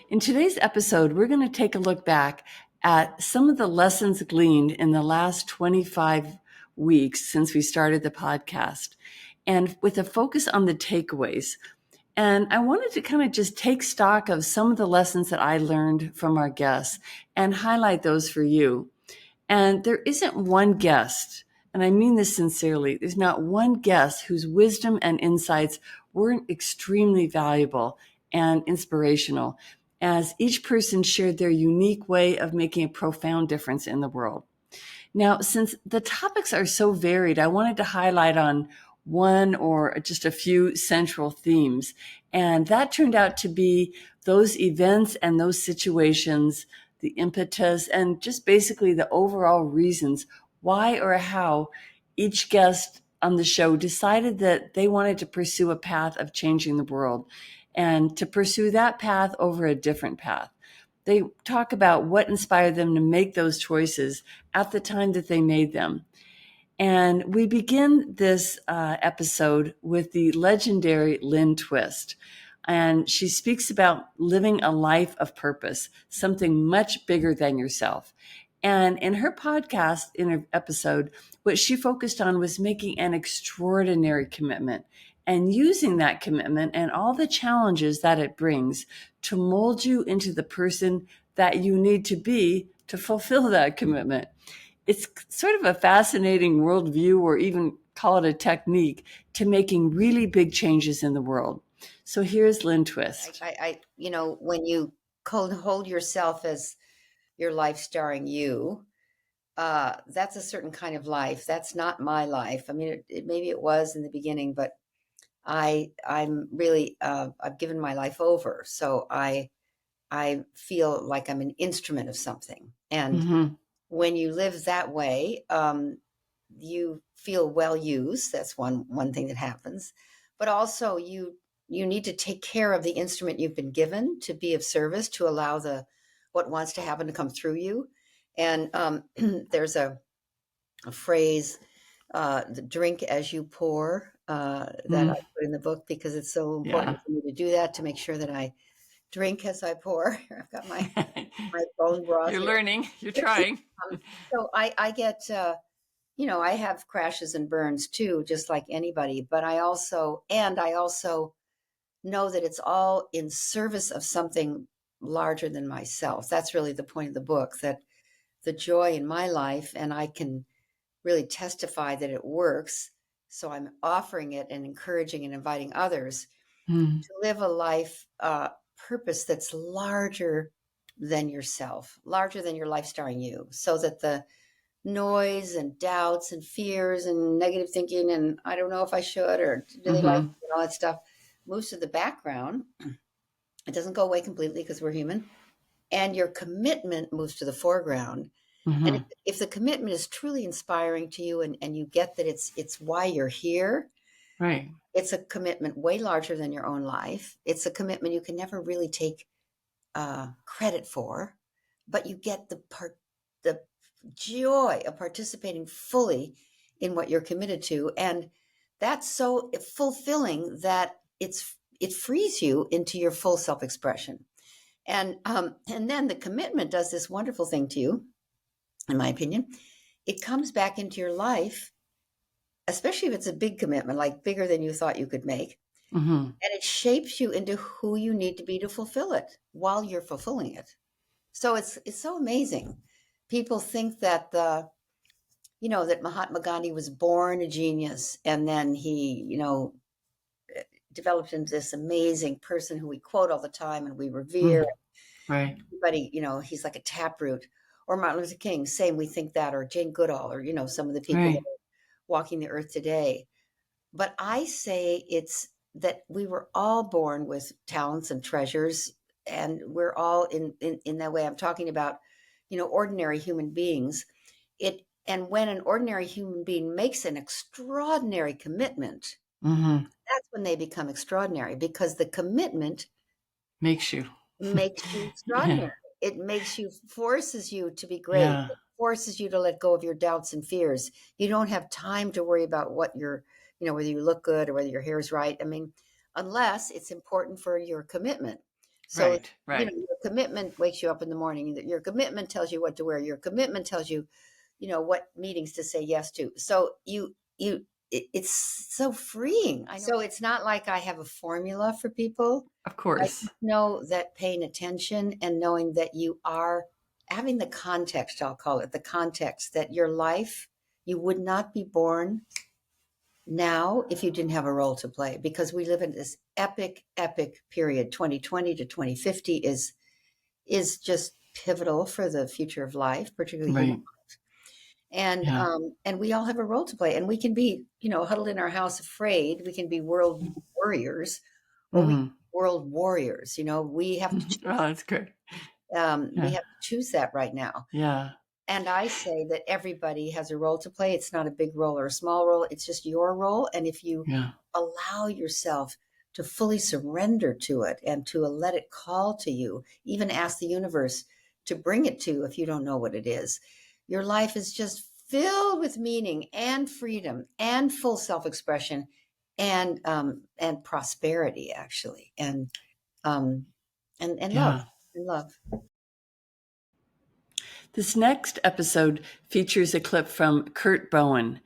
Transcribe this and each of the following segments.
In today's episode, we're going to take a look back at some of the lessons gleaned in the last 25 weeks since we started the podcast, and with a focus on the takeaways. And I wanted to kind of just take stock of some of the lessons that I learned from our guests and highlight those for you. And there isn't one guest, and I mean this sincerely, there's not one guest whose wisdom and insights weren't extremely valuable and inspirational, as each person shared their unique way of making a profound difference in the world. Now, since the topics are so varied, I wanted to highlight on one or just a few central themes. And that turned out to be those events and those situations, the impetus, and just basically the overall reasons why or how each guest on the show decided that they wanted to pursue a path of changing the world and to pursue that path over a different path. They talk about what inspired them to make those choices at the time that they made them. And we begin this episode with the legendary Lynn Twist. And she speaks about living a life of purpose, something much bigger than yourself. And in her podcast, in her episode, what she focused on was making an extraordinary commitment and using that commitment and all the challenges that it brings to mold you into the person that you need to be to fulfill that commitment. It's sort of a fascinating worldview, or even call it a technique, to making really big changes in the world. So here's Lynn Twist. When you hold yourself as your life starring you, that's a certain kind of life. That's not my life. I mean, maybe it was in the beginning, but I'm really, I've given my life over. So I feel like I'm an instrument of something. And when you live that way, you feel well used. That's one thing that happens. But also you need to take care of the instrument you've been given to be of service, to allow what wants to happen to come through you. And there's a phrase, the drink as you pour, that I put in the book because it's so important for me to do that, to make sure that I drink as I pour. I've got my bone broth. You're learning, you're trying. So I get, I have crashes and burns too, just like anybody, but I also know that it's all in service of something larger than myself. That's really the point of the book, that the joy in my life, and I can really testify that it works. So I'm offering it and encouraging and inviting others to live a life purpose that's larger than yourself, larger than your life starring you, so that the noise and doubts and fears and negative thinking and I don't know if I should or do they like all that stuff moves to the background. It doesn't go away completely because we're human. And your commitment moves to the foreground. And if the commitment is truly inspiring to you, and you get that it's why you're here, right? It's a commitment way larger than your own life. It's a commitment you can never really take credit for, but you get the joy of participating fully in what you're committed to, and that's so fulfilling that it frees you into your full self-expression. And then the commitment does this wonderful thing to you, in my opinion. It comes back into your life, especially if it's a big commitment, like bigger than you thought you could make. And it shapes you into who you need to be to fulfill it while you're fulfilling it. So it's so amazing. People think that that Mahatma Gandhi was born a genius, and then he, developed into this amazing person who we quote all the time and we revere. Right. Everybody, he's like a taproot. Or Martin Luther King, same, we think that, or Jane Goodall, or, some of the people that are walking the earth today. But I say it's that we were all born with talents and treasures, and we're all in that way. I'm talking about, ordinary human beings. And when an ordinary human being makes an extraordinary commitment, that's when they become extraordinary, because the commitment makes you extraordinary. It forces you to be great. Yeah. It forces you to let go of your doubts and fears. You don't have time to worry about what whether you look good or whether your hair is right. I mean, unless it's important for your commitment. So, Right. your commitment wakes you up in the morning. Your commitment tells you what to wear. Your commitment tells you, what meetings to say yes to. So it's so freeing. I know. So it's not like I have a formula for people. Of I course. just know that paying attention and knowing that you are having the context, I'll call it the context, that your life, you would not be born now if you didn't have a role to play, because we live in this epic period. 2020 to 2050 is just pivotal for the future of life, particularly human Right. life. And Yeah. and we all have a role to play, and we can be, huddled in our house afraid. We can be world warriors, or we Mm-hmm. world warriors. We have to Oh, that's good. we Yeah. have to choose that right now. Yeah. And I say that everybody has a role to play. It's not a big role or a small role. It's just your role. And if you Yeah. allow yourself to fully surrender to it and to let it call to you, even ask the universe to bring it to you if you don't know what it is, your life is just filled with meaning and freedom and full self-expression and prosperity, actually, and love Yeah. and love. This next episode features a clip from Kurt Bowen.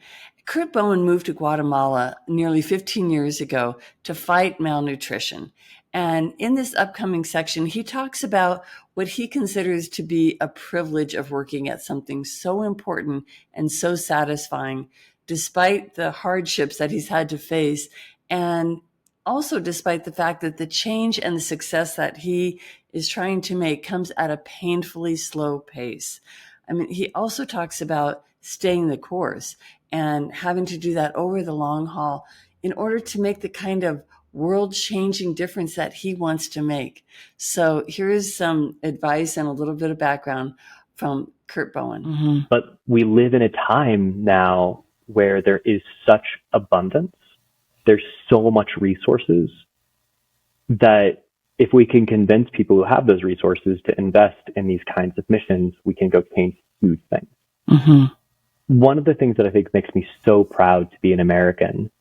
Kurt Bowen moved to Guatemala nearly 15 years ago to fight malnutrition. And in this upcoming section, he talks about what he considers to be a privilege of working at something so important and so satisfying, despite the hardships that he's had to face, and also despite the fact that the change and the success that he is trying to make comes at a painfully slow pace. I mean, he also talks about staying the course and having to do that over the long haul in order to make the kind of world-changing difference that he wants to make. So here's some advice and a little bit of background from Kurt Bowen. Mm-hmm. But we live in a time now where there is such abundance. There's so much resources that if we can convince people who have those resources to invest in these kinds of missions, we can go change huge things. Mm-hmm. One of the things that I think makes me so proud to be an American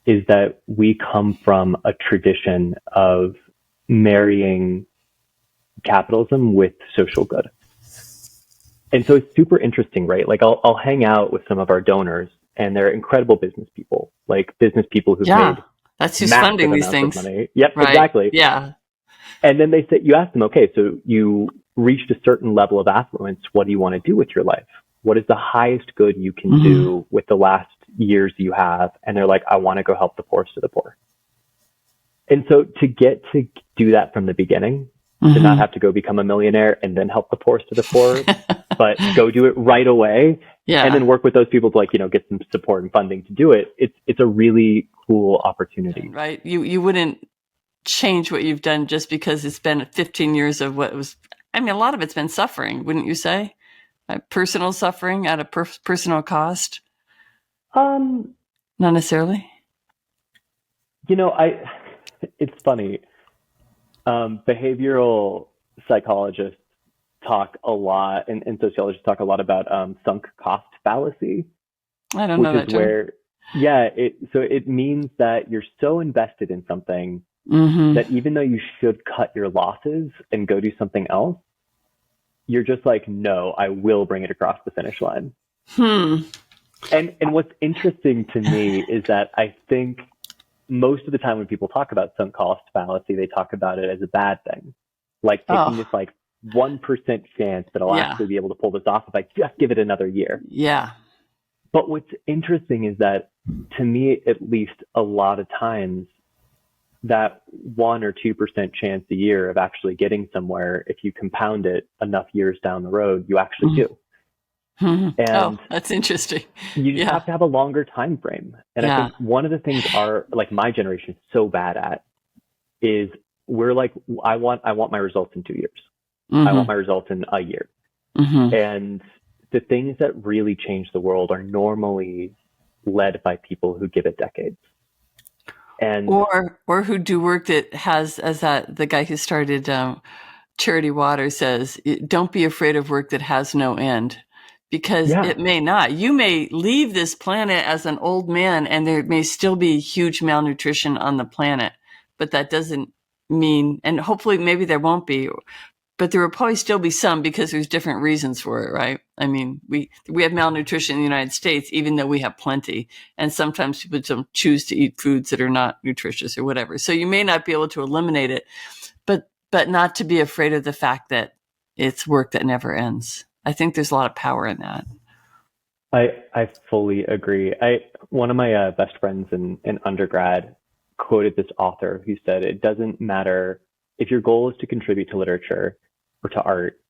is that we come from a tradition of marrying capitalism with social good. And so it's super interesting, right? Like I'll hang out with some of our donors and they're incredible business people, like business people who've made that's who's massive funding these amounts things. of money. Yep, right. Exactly. Yeah. And then they say, you ask them, okay, so you reached a certain level of affluence. What do you want to do with your life? What is the highest good you can do with the last years you have? And they're like, I want to go help the poorest of the poor. And so to get to do that from the beginning, to not have to go become a millionaire and then help the poorest of the poor, but go do it right away. Yeah. And then work with those people to get some support and funding to do it. It's a really cool opportunity. Right. You wouldn't change what you've done just because it's been 15 years of what was, a lot of it's been suffering, wouldn't you say? Personal suffering at a personal cost? Not necessarily. It's funny. Behavioral psychologists talk a lot, and sociologists talk a lot about sunk cost fallacy. I don't know that term. So it means that you're so invested in something that even though you should cut your losses and go do something else, you're just like, no, I will bring it across the finish line. And what's interesting to me is that I think most of the time when people talk about sunk cost fallacy, they talk about it as a bad thing, like taking this 1% chance that I'll actually be able to pull this off if I just give it another year. Yeah. But what's interesting is that, to me, at least, a lot of times that 1 or 2% chance a year of actually getting somewhere, if you compound it enough years down the road, you actually do. And that's interesting. You just have to have a longer time frame. And I think one of the things my generation is so bad at is we're like, I want my results in 2 years. I want my results in a year. And the things that really change the world are normally led by people who give it decades. And or who do work that has, as the guy who started Charity Water says, don't be afraid of work that has no end. Because it may not. You may leave this planet as an old man and there may still be huge malnutrition on the planet, but that doesn't mean, and hopefully maybe there won't be, but there will probably still be some because there's different reasons for it, right? I mean, we have malnutrition in the United States, even though we have plenty. And sometimes people don't choose to eat foods that are not nutritious or whatever. So you may not be able to eliminate it, but not to be afraid of the fact that it's work that never ends. I think there's a lot of power in that. I fully agree. One of my best friends in undergrad quoted this author who said, it doesn't matter if your goal is to contribute to literature or to art.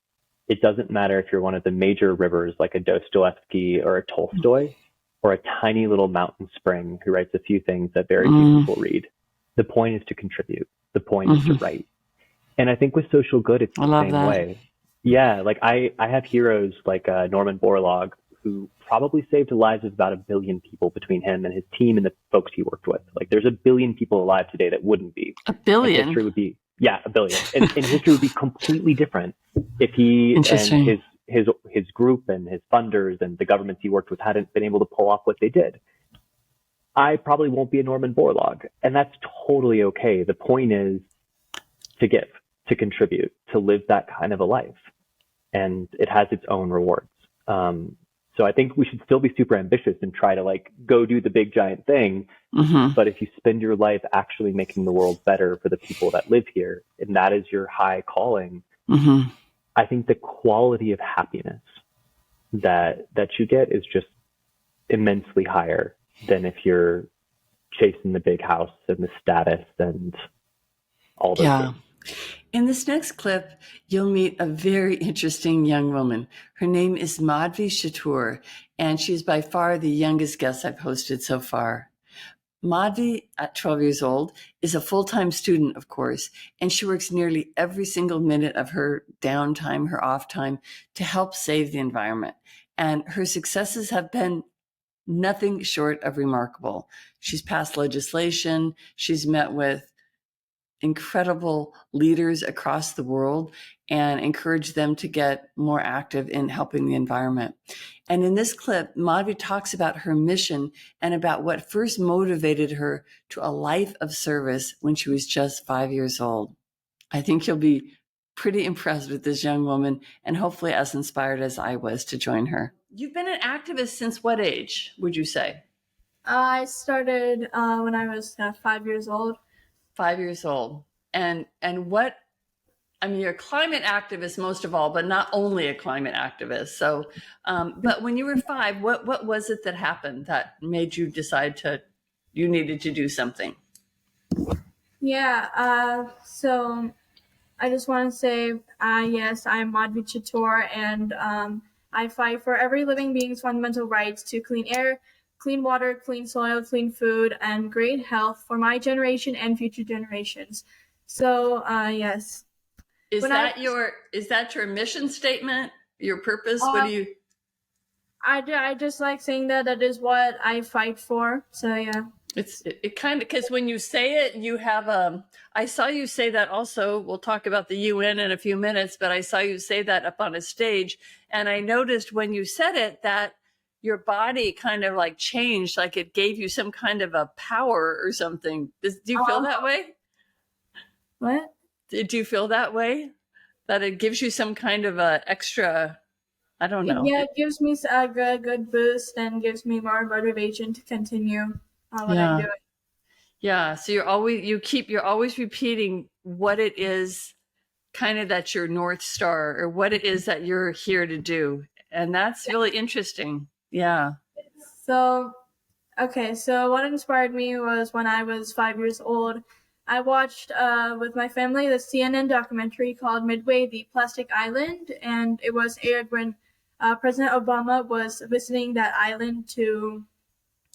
It doesn't matter if you're one of the major rivers like a Dostoevsky or a Tolstoy, or a tiny little mountain spring who writes a few things that very few people read. The point is to contribute. The point is to write. And I think with social good, it's the same way. Yeah, like I have heroes like Norman Borlaug, who probably saved the lives of about 1 billion people between him and his team and the folks he worked with. Like there's 1 billion people alive today that wouldn't be. 1 billion? And history would be, 1 billion. And history would be completely different if he and his group and his funders and the governments he worked with hadn't been able to pull off what they did. I probably won't be a Norman Borlaug, and that's totally okay. The point is to give, to contribute, to live that kind of a life. And it has its own rewards. So I think we should still be super ambitious and try to like go do the big giant thing. But if you spend your life actually making the world better for the people that live here, and that is your high calling, I think the quality of happiness that you get is just immensely higher than if you're chasing the big house and the status and all those things. In this next clip, you'll meet a very interesting young woman. Her name is Madhvi Chatur, and she's by far the youngest guest I've hosted so far. Madhvi, at 12 years old, is a full-time student, of course, and she works nearly every single minute of her downtime, her off time, to help save the environment. And her successes have been nothing short of remarkable. She's passed legislation. She's met with incredible leaders across the world and encourage them to get more active in helping the environment. And in this clip, Madhvi talks about her mission and about what first motivated her to a life of service when she was just 5 years old. I think you'll be pretty impressed with this young woman and hopefully as inspired as I was to join her. You've been an activist since what age, would you say? I started when I was 5 years old. 5 years old. And what, I mean, you're a climate activist most of all, but not only a climate activist. So, but when you were 5, what was it that happened that made you decide you needed to do something? Yeah, so I just want to say, yes, I'm Madhvi Chatur, and I fight for every living being's fundamental rights to clean air, clean water, clean soil, clean food, and great health for my generation and future generations. So, yes. Is that your mission statement? Your purpose? What do you? I just like saying that is what I fight for. So yeah. It kind of, because when you say it, you have I saw you say that also. We'll talk about the UN in a few minutes, but I saw you say that up on a stage, and I noticed when you said it that your body kind of like changed, like it gave you some kind of a power or something. Do you feel that way? What? Did you feel that way? That it gives you some kind of a extra, I don't know. Yeah, it gives me a good boost and gives me more motivation to continue what I'm doing. Yeah. So you're always repeating what it is kind of that's your North Star or what it is that you're here to do. And that's really interesting. Yeah. So what inspired me was when I was 5 years old, I watched with my family the CNN documentary called Midway, the Plastic Island, and it was aired when President Obama was visiting that island to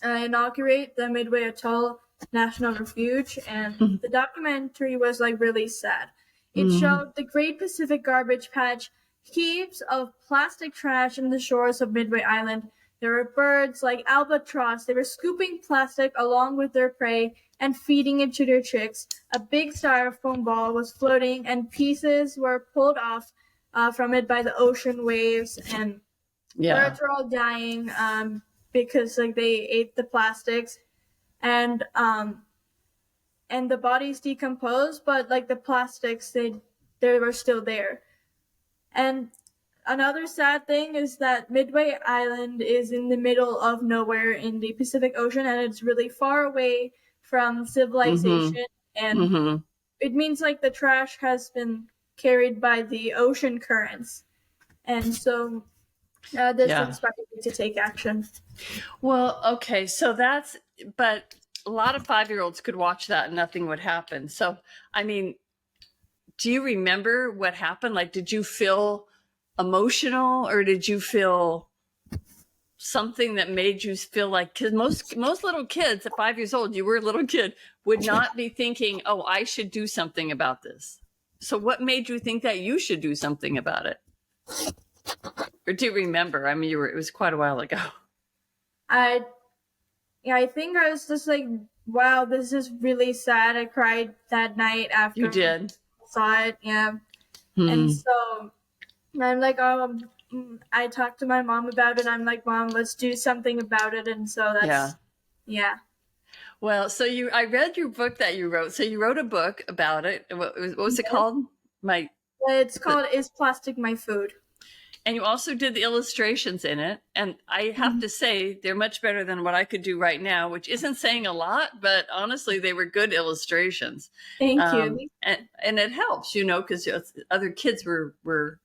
inaugurate the Midway Atoll National Refuge, and the documentary was like really sad. It showed the Great Pacific Garbage Patch, heaps of plastic trash in the shores of Midway Island. There were birds like albatross. They were scooping plastic along with their prey and feeding it to their chicks. A big styrofoam ball was floating, and pieces were pulled off from it by the ocean waves, and birds were all dying because like they ate the plastics. And and the bodies decompose, but like the plastics, they were still there. And another sad thing is that Midway Island is in the middle of nowhere in the Pacific Ocean, and it's really far away from civilization. And it means like the trash has been carried by the ocean currents. And so this inspired me to take action. Well, okay, so but a lot of 5-year-olds could watch that and nothing would happen. So, I mean, do you remember what happened? Like, did you feel emotional, or did you feel something that made you feel like, because most little kids at 5 years old, you were a little kid, would not be thinking, oh, I should do something about this. So what made you think that you should do something about it? Or do you remember? I mean, it was quite a while ago. I think I was just like, wow, this is really sad. I cried that night after you did. I saw it. Yeah. And so I'm like, I talked to my mom about it. I'm like, Mom, let's do something about it. And so that's, yeah. Well, so I read your book that you wrote. So you wrote a book about it. What was it called? It's called Is Plastic My Food? And you also did the illustrations in it. And I have to say, they're much better than what I could do right now, which isn't saying a lot, but honestly, they were good illustrations. Thank you. And it helps, because other kids were,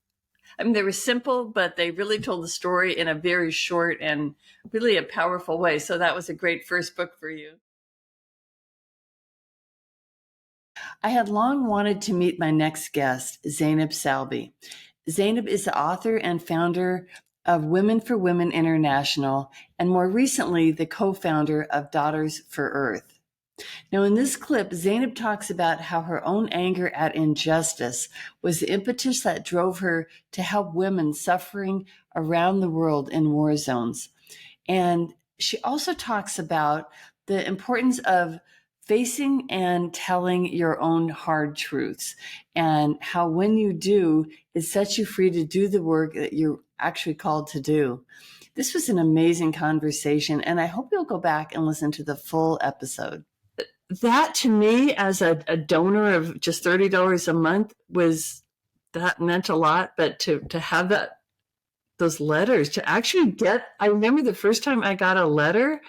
I mean, they were simple, but they really told the story in a very short and really a powerful way. So that was a great first book for you. I had long wanted to meet my next guest, Zainab Salbi. Zainab is the author and founder of Women for Women International, and more recently, the co-founder of Daughters for Earth. Now, in this clip, Zainab talks about how her own anger at injustice was the impetus that drove her to help women suffering around the world in war zones. And she also talks about the importance of facing and telling your own hard truths, and how when you do, it sets you free to do the work that you're actually called to do. This was an amazing conversation, and I hope you'll go back and listen to the full episode. That, to me, as a donor of just $30 a month, that meant a lot. But to have those letters, to actually get, I remember the first time I got a letter.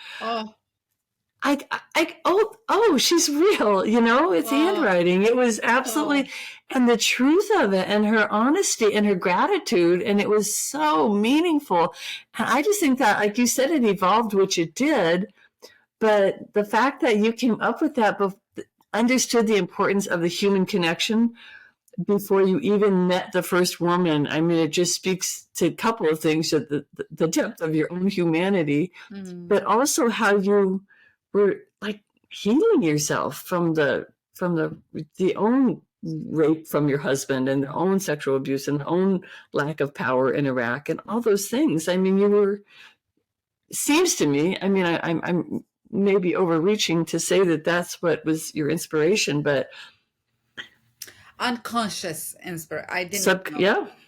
She's real, it's handwriting. It was absolutely, and the truth of it, and her honesty and her gratitude, and it was so meaningful. And I just think that, like you said, it evolved, which it did, but the fact that you came up with that, understood the importance of the human connection before you even met the first woman. I mean, it just speaks to a couple of things, the depth of your own humanity, but also how you were like healing yourself from the own rape from your husband, and the own sexual abuse, and the own lack of power in Iraq, and all those things. I mean, seems to me, I mean, I'm maybe overreaching to say that that's what was your inspiration, but unconscious inspiration.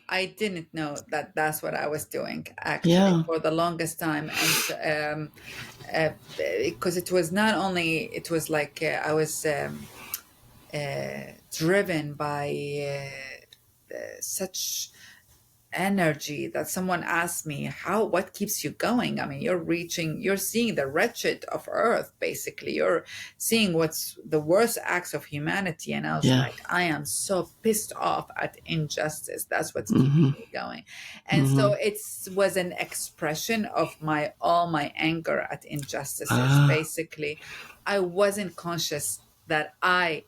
I didn't know that that's what I was doing actually for the longest time, and because it was not only, it was like I was driven by such energy that someone asked me, what keeps you going? I mean, you're seeing the wretched of Earth, basically. You're seeing what's the worst acts of humanity. And I was like, I am so pissed off at injustice. That's what's keeping me going. And so it was an expression of all my anger at injustices. Basically, I wasn't conscious that I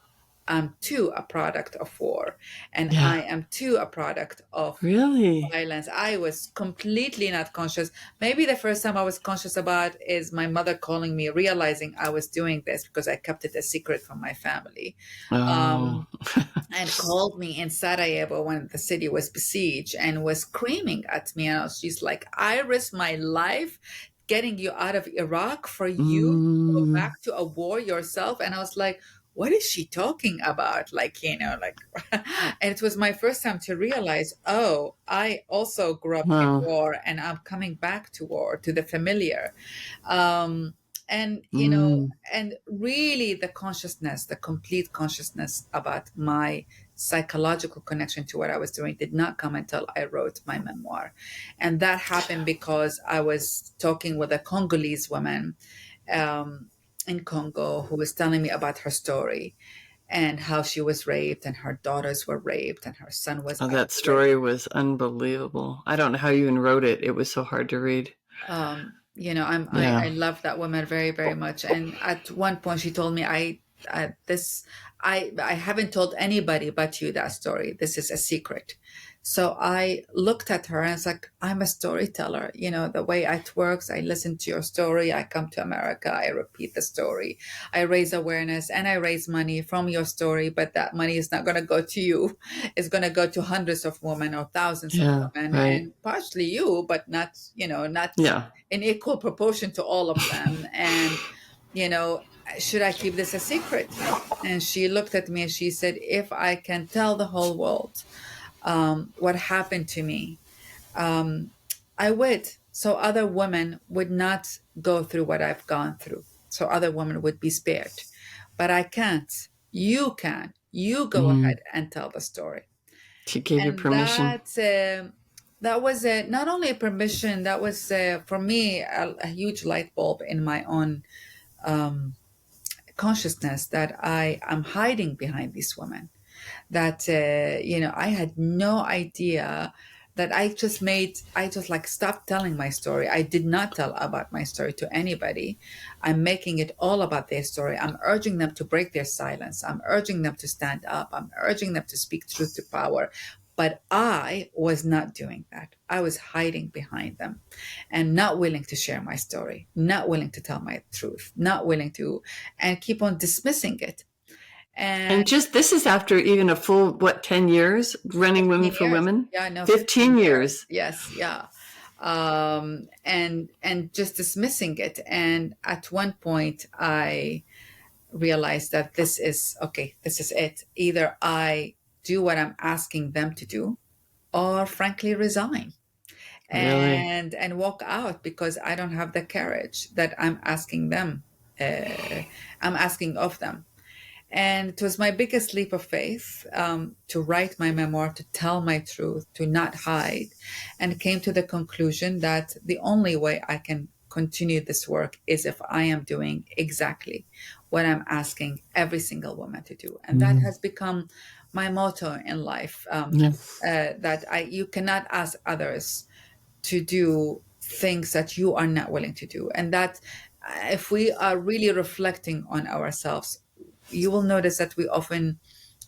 am too a product of war, and I am too a product of violence. I was completely not conscious. Maybe the first time I was conscious about is my mother calling me, realizing I was doing this because I kept it a secret from my family. And called me in Sarajevo when the city was besieged and was screaming at me. And she's like, I risked my life getting you out of Iraq for you to go back to a war yourself. And I was like, what is she talking about? And it was my first time to realize, I also grew up in war, and I'm coming back to war, to the familiar. And, you know, and really the consciousness, the complete consciousness about my psychological connection to what I was doing did not come until I wrote my memoir. And that happened because I was talking with a Congolese woman in Congo who was telling me about her story and how she was raped and her daughters were raped and her son was Oh, raped. that story was unbelievable. I don't know how you even wrote it. It was so hard to read. You know, Yeah. I love that woman very, very much. And at one point she told me, I haven't told anybody but you that story. This is a secret. So I looked at her and it's like, I'm a storyteller. You know, the way it works, I listen to your story. I come to America. I repeat the story. I raise awareness and I raise money from your story. But that money is not going to go to you. It's going to go to hundreds of women or thousands of women, right. and partially you, but not, you know, not in equal proportion to all of them. And, you know, should I keep this a secret? And she looked at me and she said, if I can tell the whole world what happened to me, I would. So other women would not go through what I've gone through. So other women would be spared. But I can't. You can. You go ahead and tell the story. She gave you permission. That was not only a permission, that was for me a huge light bulb in my own consciousness that I am hiding behind these women. That you know, I had no idea that I just like stopped telling my story. I did not tell about my story to anybody. I'm making it all about their story. I'm urging them to break their silence. I'm urging them to stand up. I'm urging them to speak truth to power. But I was not doing that. I was hiding behind them and not willing to share my story, not willing to tell my truth, not willing to, and keep on dismissing it. And just, this is after even a full, 10 years running Women for Women? Yeah, no, 15 years. Yes, yeah. And just dismissing it. And at one point I realized that this is it. Either I do what I'm asking them to do, or frankly resign. Really? And walk out, because I don't have the courage that I'm asking them. I'm asking of them. And it was my biggest leap of faith to write my memoir, to tell my truth, to not hide, and came to the conclusion that the only way I can continue this work is if I am doing exactly what I'm asking every single woman to do. And that has become my motto in life, that you cannot ask others to do things that you are not willing to do. And that if we are really reflecting on ourselves, you will notice that we often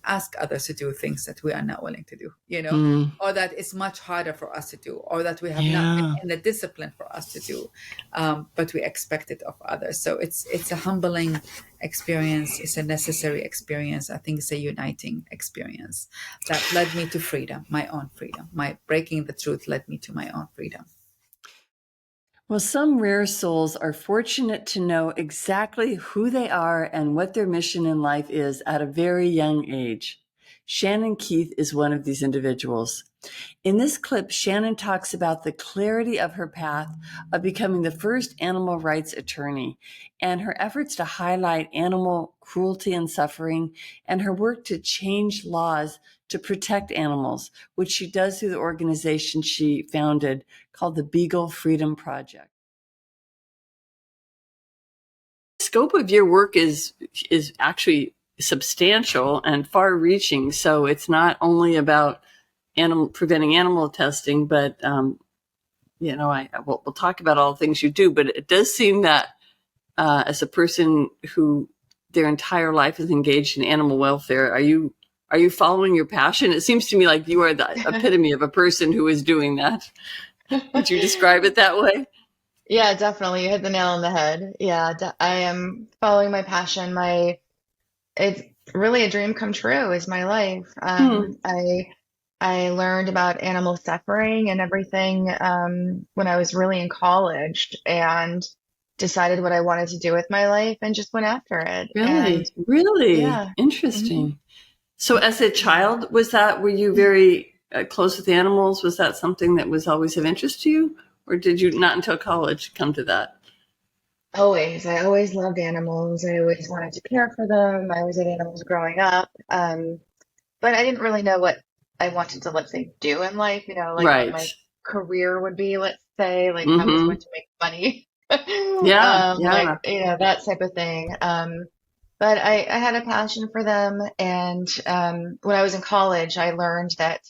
ask others to do things that we are not willing to do, you know, or that it's much harder for us to do, or that we have not been in the discipline for us to do, but we expect it of others. So it's a humbling experience. It's a necessary experience. I think it's a uniting experience that led me to freedom, my own freedom. My breaking the truth led me to my own freedom. Well, some rare souls are fortunate to know exactly who they are and what their mission in life is at a very young age. Shannon Keith is one of these individuals. In this clip, Shannon talks about the clarity of her path of becoming the first animal rights attorney and her efforts to highlight animal cruelty and suffering, and her work to change laws to protect animals, which she does through the organization she founded called the Beagle Freedom Project. The scope of your work is actually substantial and far-reaching, so it's not only about preventing animal testing, but you know, we'll talk about all the things you do. But it does seem that as a person who their entire life is engaged in animal welfare, are you following your passion? It seems to me like you are the epitome of a person who is doing that. Would you describe it that way? Yeah, definitely. You hit the nail on the head. Yeah, I am following my passion. It's really a dream come true is my life. I learned about animal suffering and everything when I was really in college, and decided what I wanted to do with my life and just went after it. Really? Yeah. Interesting. Mm-hmm. So as a child, were you very close with animals? Was that something that was always of interest to you? Or did you not until college come to that? Always. I always loved animals. I always wanted to care for them. I always had animals growing up. But I didn't really know what I wanted to, let's say, do in life, like what Right. my career would be, let's say, like how I was going Mm-hmm. to make money, Yeah. like, Yeah. that type of thing. But I had a passion for them. And when I was in college, I learned that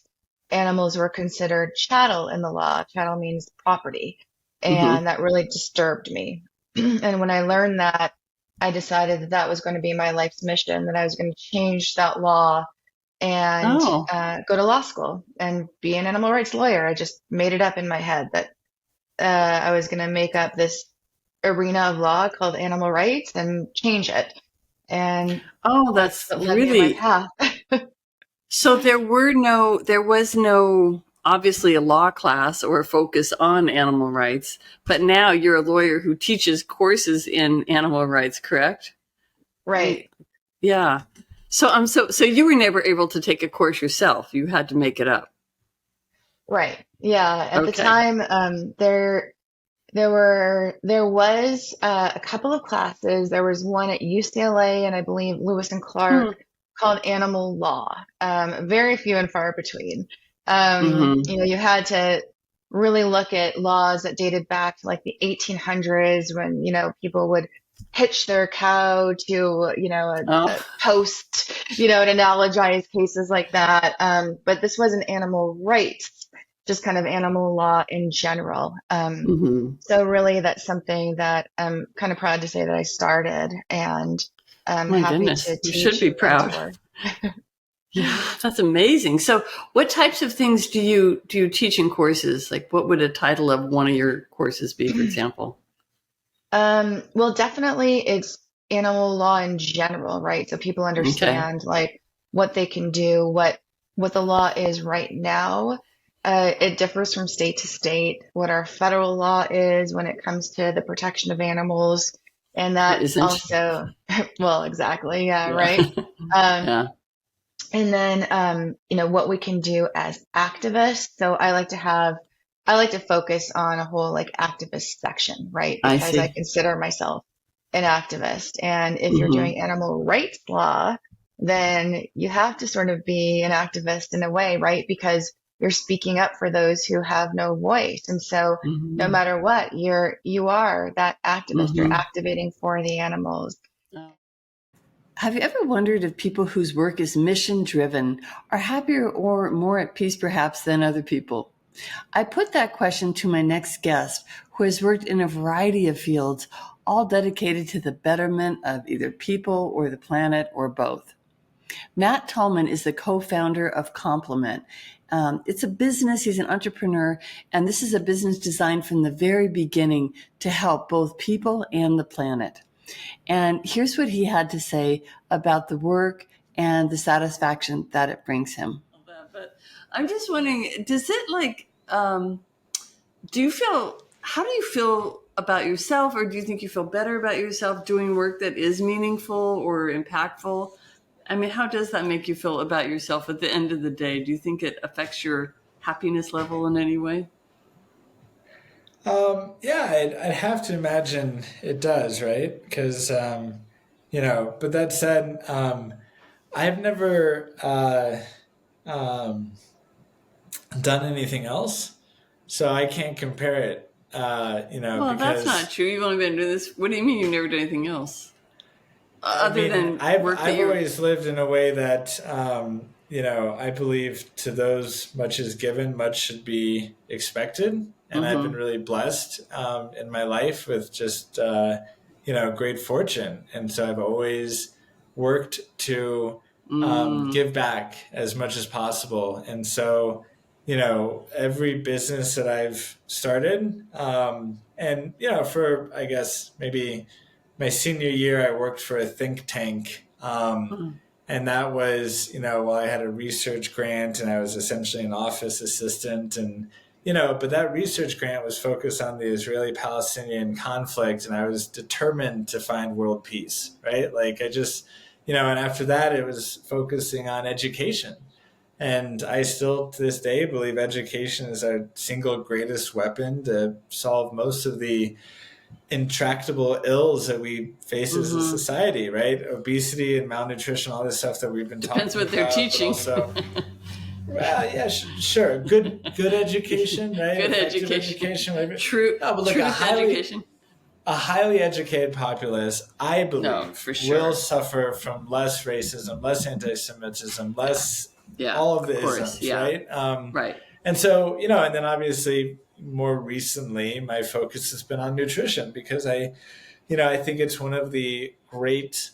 animals were considered chattel in the law. Chattel means property. Mm-hmm. And that really disturbed me. And when I learned that, I decided that that was going to be my life's mission, that I was going to change that law and Oh. go to law school and be an animal rights lawyer. I just made it up in my head that I was going to make up this arena of law called animal rights and change it. And Oh, that's that's what led me on my really, path. so there was no, obviously a law class or a focus on animal rights, but now you're a lawyer who teaches courses in animal rights, correct? I mean, Right, yeah. So you were never able to take a course yourself. You had to make it up. right. Yeah. At the Okay. time, there was a couple of classes. There was one at UCLA and I believe Lewis and Hmm. Clark called Animal Law. Very few and far between. Mm-hmm. You had to really look at laws that dated back to like the 1800s when, people would hitch their cow to, Oh. a post, and analogize cases like that. But this wasn't animal rights, just kind of animal law in general. Mm-hmm. So really, that's something that I'm kind of proud to say that I started, and I'm My happy goodness, to you should teach be and proud. mentor. Yeah, that's amazing. So, what types of things do you teach in courses? Like, what would a title of one of your courses be, for example? Well, definitely it's animal law in general, right? So people Okay. understand like what they can do, what the law is right now. It differs from state to state, what our federal law is when it comes to the protection of animals. And Or that isn't? also, well, exactly, yeah, Yeah. right. Um, Yeah. And then, what we can do as activists. So I like to focus on a whole like activist section, right? I Because I see. consider myself an activist. And if you're Mm-hmm. doing animal rights law, then you have to sort of be an activist in a way, right? Because you're speaking up for those who have no voice. And so no Mm-hmm. matter what, you are that activist. You're Mm-hmm. activating for the animals. Have you ever wondered if people whose work is mission driven are happier or more at peace, perhaps, than other people? I put that question to my next guest, who has worked in a variety of fields, all dedicated to the betterment of either people or the planet or both. Matt Tallman is the co-founder of Complement. It's a business, he's an entrepreneur, and this is a business designed from the very beginning to help both people and the planet. And here's what he had to say about the work and the satisfaction that it brings him. But I'm just wondering, does it do you feel, how do you feel about yourself, or do you think you feel better about yourself doing work that is meaningful or impactful? I mean, how does that make you feel about yourself at the end of the day? Do you think it affects your happiness level in any way? Yeah, I'd have to imagine it does, right? Because, but that said, I've never um, done anything else, so I can't compare it, Well, that's not because true. You've only been doing this. What do you mean you've never done anything else? I Other mean, than I've work that I've you're. always lived in a way that I believe to those much is given, much should be expected, and I've been Mm-hmm. really blessed in my life with just great fortune, and so I've always worked to Mm. give back as much as possible, and so every business that I've started, and for I guess maybe my senior year, I worked for a think tank. And that was, while I had a research grant and I was essentially an office assistant. And, but that research grant was focused on the Israeli Palestinian conflict. And I was determined to find world peace, right? Like I just, and after that, it was focusing on education. And I still, to this day, believe education is our single greatest weapon to solve most of the intractable ills that we face as a society, right? Obesity and malnutrition, all this stuff that we've been Depends talking what they're about, teaching. Also, well, yeah, sure. Good education, right? Good Effective education. Whatever. True. No, but look, Education. A highly educated populace, I believe, for sure, will suffer from less racism, less anti-Semitism, less all of the isms, right? Right. And so, and then obviously more recently, my focus has been on nutrition because I think it's one of the great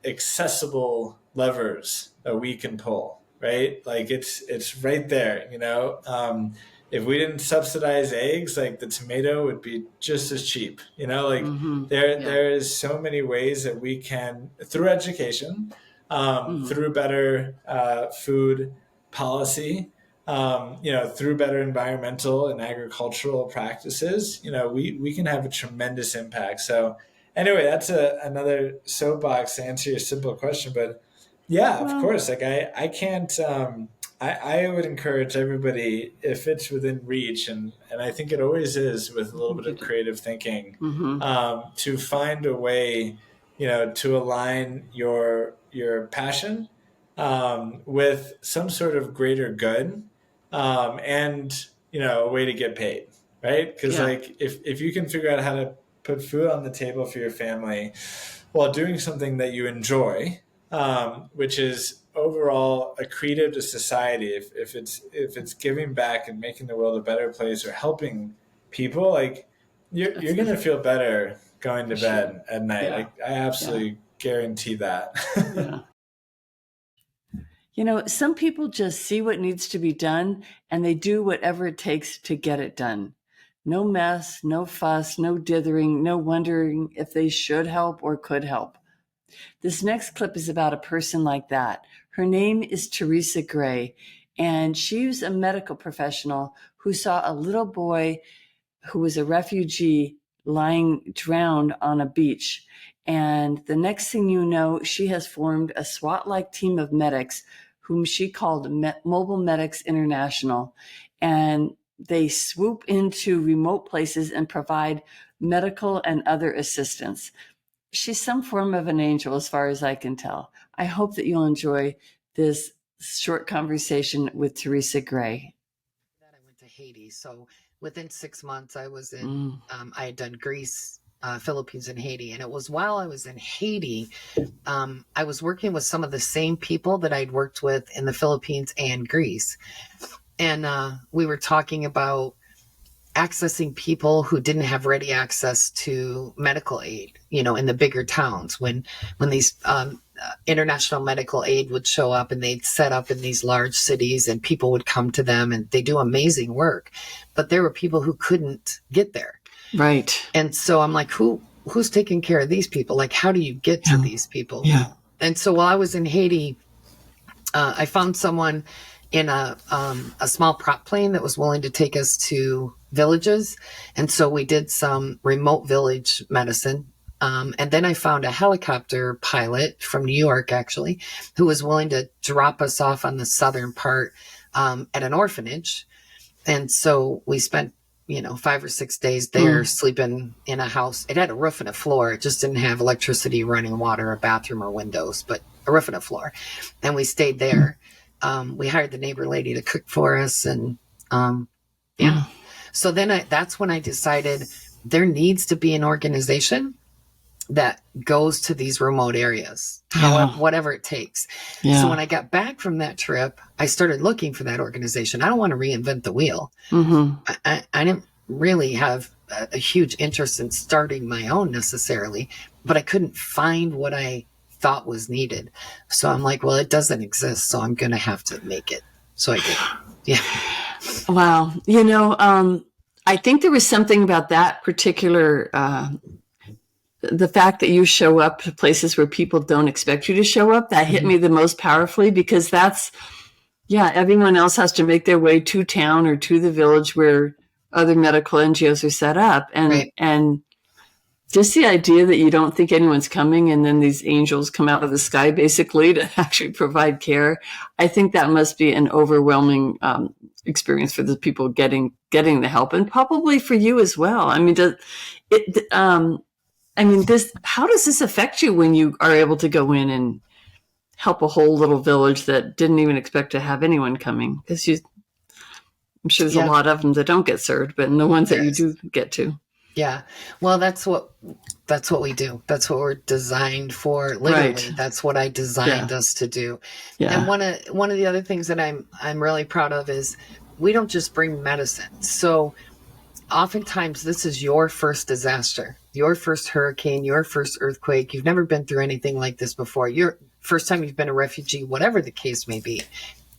accessible levers that we can pull, right? Like it's right there, if we didn't subsidize eggs, like the tomato would be just as cheap, there is so many ways that we can, through education, through better food policy, through better environmental and agricultural practices, we can have a tremendous impact. So anyway, that's another soapbox to answer your simple question, but of course, like I can't, I would encourage everybody, if it's within reach, and I think it always is with a little bit of creative thinking, to find a way, to align your passion with some sort of greater good, and a way to get paid, right? Because like if you can figure out how to put food on the table for your family while doing something that you enjoy, which is overall accretive to society, if it's giving back and making the world a better place or helping people, like you're going to feel better going to bed at night. Like, I absolutely guarantee that. Some people just see what needs to be done and they do whatever it takes to get it done. No mess, no fuss, no dithering, no wondering if they should help or could help. This next clip is about a person like that. Her name is Teresa Gray, and she was a medical professional who saw a little boy who was a refugee lying drowned on a beach. And the next thing you know, she has formed a SWAT-like team of medics whom she called Mobile Medics International. And they swoop into remote places and provide medical and other assistance. She's some form of an angel as far as I can tell. I hope that you'll enjoy this short conversation with Teresa Gray. I went to Haiti. So within 6 months, I was in, I had done Greece, Philippines, and Haiti. And it was while I was in Haiti, I was working with some of the same people that I'd worked with in the Philippines and Greece. And we were talking about accessing people who didn't have ready access to medical aid, in the bigger towns, when these international medical aid would show up and they'd set up in these large cities and people would come to them and they do amazing work, but there were people who couldn't get there. Right. And so I'm like, who's taking care of these people? Like, how do you get to these people? Yeah. And so while I was in Haiti, I found someone in a small prop plane that was willing to take us to villages. And so we did some remote village medicine. And then I found a helicopter pilot from New York, actually, who was willing to drop us off on the southern part at an orphanage. And so we spent, 5 or 6 days there sleeping in a house. It had a roof and a floor. It just didn't have electricity, running water, a bathroom, or windows, but a roof and a floor. And we stayed there. We hired the neighbor lady to cook for us. And so then that's when I decided there needs to be an organization that goes to these remote areas, whatever it takes. Yeah. So when I got back from that trip, I started looking for that organization. I don't want to reinvent the wheel. I didn't really have a huge interest in starting my own necessarily, but I couldn't find what I thought was needed. So I'm like, well, it doesn't exist, so I'm going to have to make it. So I did. Yeah. Wow. I think there was something about that particular, the fact that you show up to places where people don't expect you to show up, that hit me the most powerfully, because everyone else has to make their way to town or to the village where other medical NGOs are set up. And Just the idea that you don't think anyone's coming and then these angels come out of the sky basically to actually provide care. I think that must be an overwhelming experience for the people getting the help, and probably for you as well. I mean, how does this affect you when you are able to go in and help a whole little village that didn't even expect to have anyone coming? Because I'm sure there's a lot of them that don't get served, but the ones that you do get to. Yeah. Well, that's what we do. That's what we're designed for. Literally, Right. That's what I designed us to do. Yeah. And one of the other things that I'm really proud of is we don't just bring medicine. So oftentimes this is your first disaster, your first hurricane, your first earthquake. You've never been through anything like this before. Your first time you've been a refugee, whatever the case may be.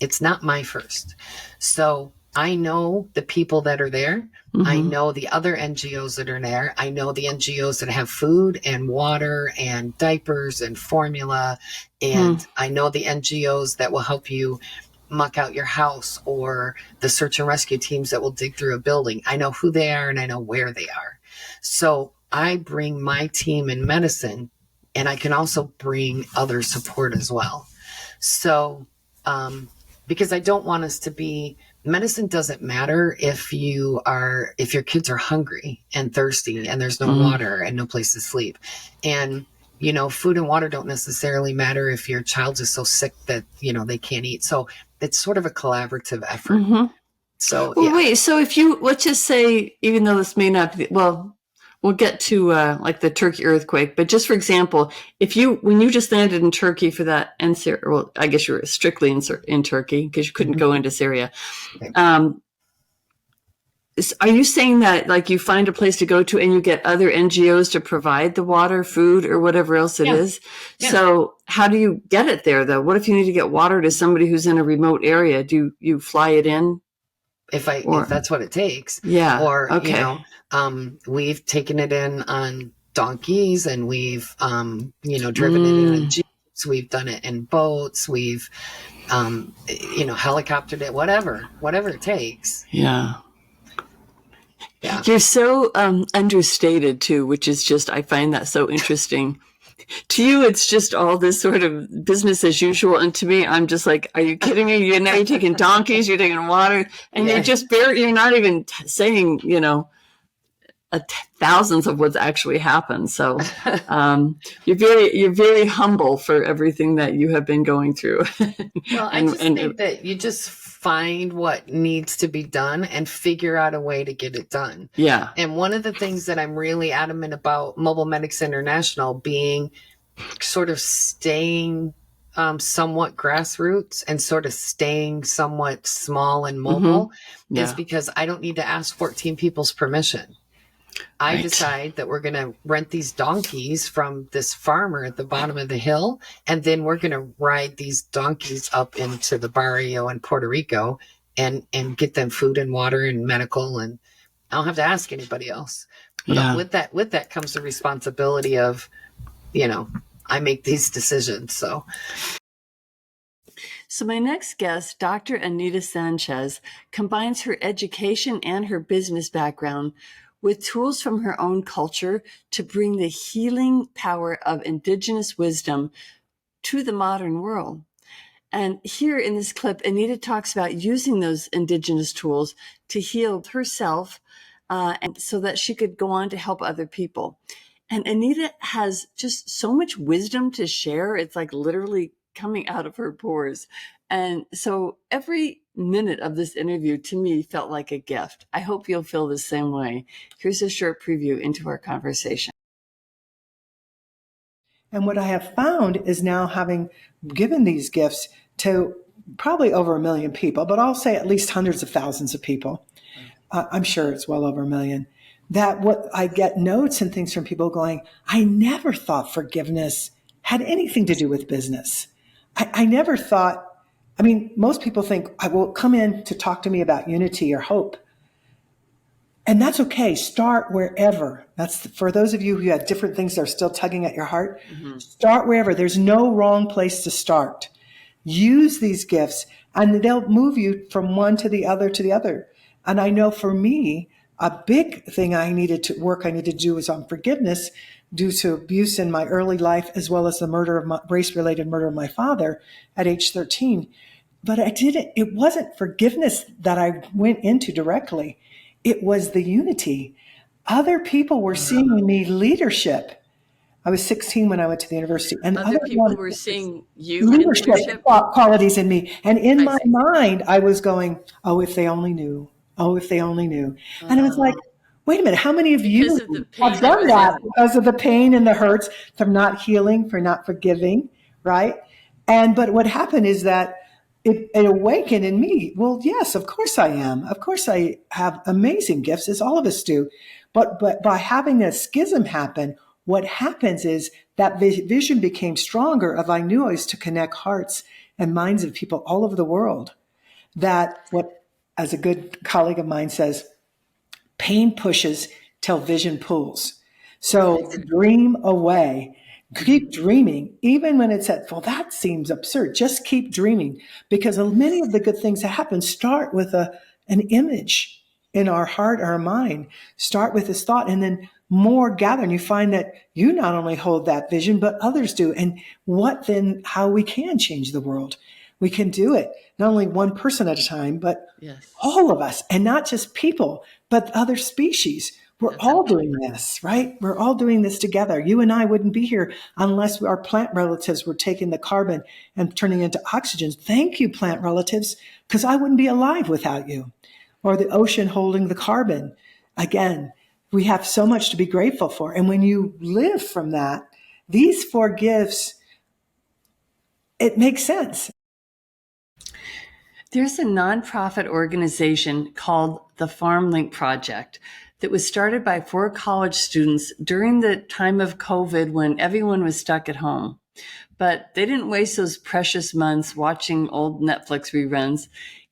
It's not my first. So I know the people that are there. Mm-hmm. I know the other NGOs that are there. I know the NGOs that have food and water and diapers and formula. And I know the NGOs that will help you muck out your house, or the search and rescue teams that will dig through a building. I know who they are and I know where they are. So I bring my team in medicine, and I can also bring other support as well. So, because I don't want us to be, medicine doesn't matter if your kids are hungry and thirsty and there's no water and no place to sleep. And, food and water don't necessarily matter if your child is so sick that, they can't eat. So it's sort of a collaborative effort. Mm-hmm. So, wait, so if let's just say, even though this may not be, we'll get to like the Turkey earthquake, but just for example, when you just landed in Turkey for that, well, I guess you were strictly in Turkey because you couldn't go into Syria. Are you saying that like you find a place to go to and you get other NGOs to provide the water, food, or whatever else it is? Yeah. So how do you get it there though? What if you need to get water to somebody who's in a remote area? Do you fly it in? If that's what it takes. Yeah. Or, okay. We've taken it in on donkeys, and we've, driven it in jeeps. We've done it in boats. We've, helicoptered it, whatever it takes. Yeah. Yeah. You're so understated too, which is just, I find that so interesting. To you, it's just all this sort of business as usual. And to me, I'm just like, are you kidding me? You're taking donkeys, you're taking water, and you're not even saying, thousands of what's actually happened. So you're very humble for everything that you have been going through. Well, I just think that you just find what needs to be done and figure out a way to get it done. Yeah. And one of the things that I'm really adamant about Mobile Medics International being sort of staying somewhat grassroots and sort of staying somewhat small and mobile is because I don't need to ask 14 people's permission. I decide that we're going to rent these donkeys from this farmer at the bottom of the hill, and then we're going to ride these donkeys up into the barrio in Puerto Rico and get them food and water and medical, and I don't have to ask anybody else. But with that comes the responsibility of, I make these decisions. So my next guest, Dr. Anita Sanchez, combines her education and her business background with tools from her own culture to bring the healing power of indigenous wisdom to the modern world. And here in this clip, Anita talks about using those indigenous tools to heal herself, and so that she could go on to help other people. And Anita has just so much wisdom to share. It's like literally coming out of her pores. And so every minute of this interview to me felt like a gift. I hope you'll feel the same way. Here's a short preview into our conversation. And what I have found is now, having given these gifts to probably over 1 million people, but I'll say at least hundreds of thousands of people, I'm sure it's well over 1 million, that what I get notes and things from people going, I never thought forgiveness had anything to do with business. I never thought, most people think, I will come in to talk to me about unity or hope. And that's okay. Start wherever. That's for those of you who have different things that are still tugging at your heart. Mm-hmm. Start wherever. There's no wrong place to start. Use these gifts and they'll move you from one to the other to the other. And I know for me, A big thing I needed to do was on forgiveness due to abuse in my early life, as well as the race-related murder of my father at age 13. But it wasn't forgiveness that I went into directly. It was the unity. Other people were seeing in me leadership. I was 16 when I went to the university, and Other people were seeing you in leadership qualities in me. And in my mind, I was going, oh, if they only knew. Oh, if they only knew. And I was like, wait a minute, how many of you have done that because of the pain and the hurts from not healing, for not forgiving, right? But what happened is that it awakened in me. Well, yes, of course I am. Of course I have amazing gifts, as all of us do. But by having a schism happen, what happens is that vision became stronger of I knew I was to connect hearts and minds of people all over the world. As a good colleague of mine says, pain pushes till vision pulls. So dream away. Keep dreaming, even when it's well, that seems absurd. Just keep dreaming, because many of the good things that happen start with an image in our heart or our mind. Start with this thought, and then more gather. And you find that you not only hold that vision, but others do. And how we can change the world. We can do it, not only one person at a time, but all of us, and not just people, but other species. We're all doing this, right? We're all doing this together. You and I wouldn't be here unless our plant relatives were taking the carbon and turning it into oxygen. Thank you, plant relatives, because I wouldn't be alive without you. Or the ocean holding the carbon. Again, we have so much to be grateful for. And when you live from that, these 4 gifts, it makes sense. There's a nonprofit organization called the FarmLink Project that was started by 4 college students during the time of COVID when everyone was stuck at home. But they didn't waste those precious months watching old Netflix reruns.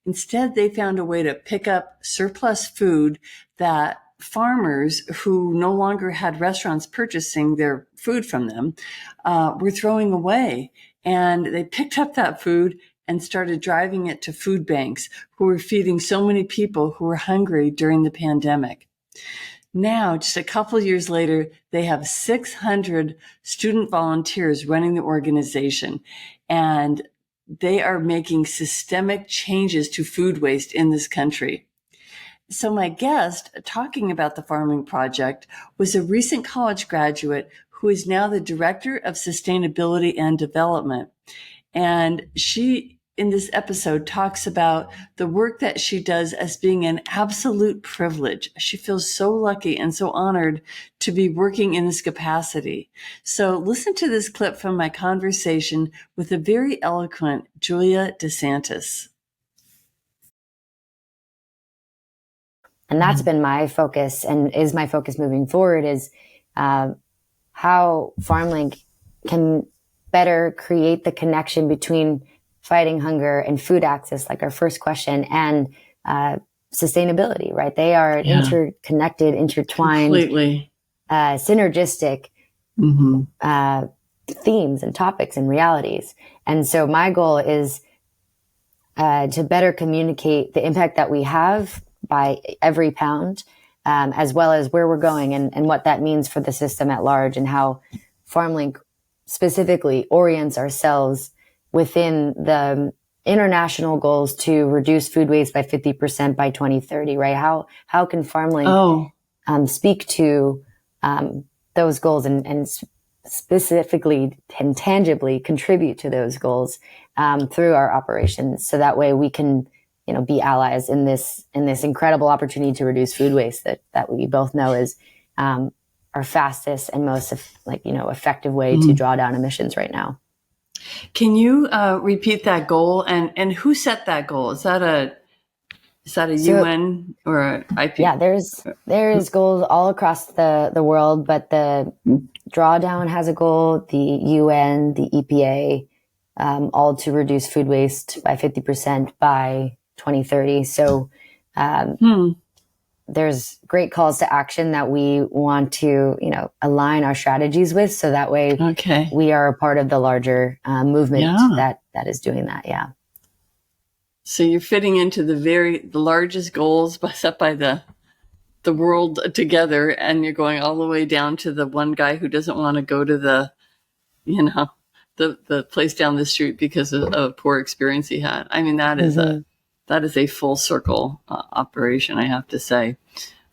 Instead, they found a way to pick up surplus food that farmers who no longer had restaurants purchasing their food from them were throwing away. And they picked up that food and started driving it to food banks who were feeding so many people who were hungry during the pandemic. Now, just a couple of years later, they have 600 student volunteers running the organization, and they are making systemic changes to food waste in this country. So my guest talking about the Farming Project was a recent college graduate who is now the Director of Sustainability and Development. And she, in this episode, talks about the work that she does as being an absolute privilege. She feels so lucky and so honored to be working in this capacity. So listen to this clip from my conversation with the very eloquent Julia DeSantis. And that's been my focus, and is my focus moving forward, is how FarmLink can better create the connection between fighting hunger and food access, like our first question, and sustainability, right? They are interconnected, intertwined, completely synergistic themes and topics and realities. And so my goal is to better communicate the impact that we have by every pound, as well as where we're going and what that means for the system at large, and how FarmLink specifically orients ourselves within the international goals to reduce food waste by 50% by 2030, right? How can FarmLink speak to those goals and specifically and tangibly contribute to those goals through our operations, so that way we can be allies in this incredible opportunity to reduce food waste that we both know is our fastest and most effective way to draw down emissions right now. Can you repeat that goal, and who set that goal? Is that a UN or a IP? Yeah, there's goals all across the world, but the Drawdown has a goal, the UN, the EPA, all to reduce food waste by 50% by 2030. So there's great calls to action that we want to, align our strategies with, so that way we are a part of the larger movement that is doing that. Yeah. So you're fitting into the largest goals set by the the world together, and you're going all the way down to the one guy who doesn't want to go to the place down the street because of a poor experience he had. I mean, that is a full circle operation, I have to say.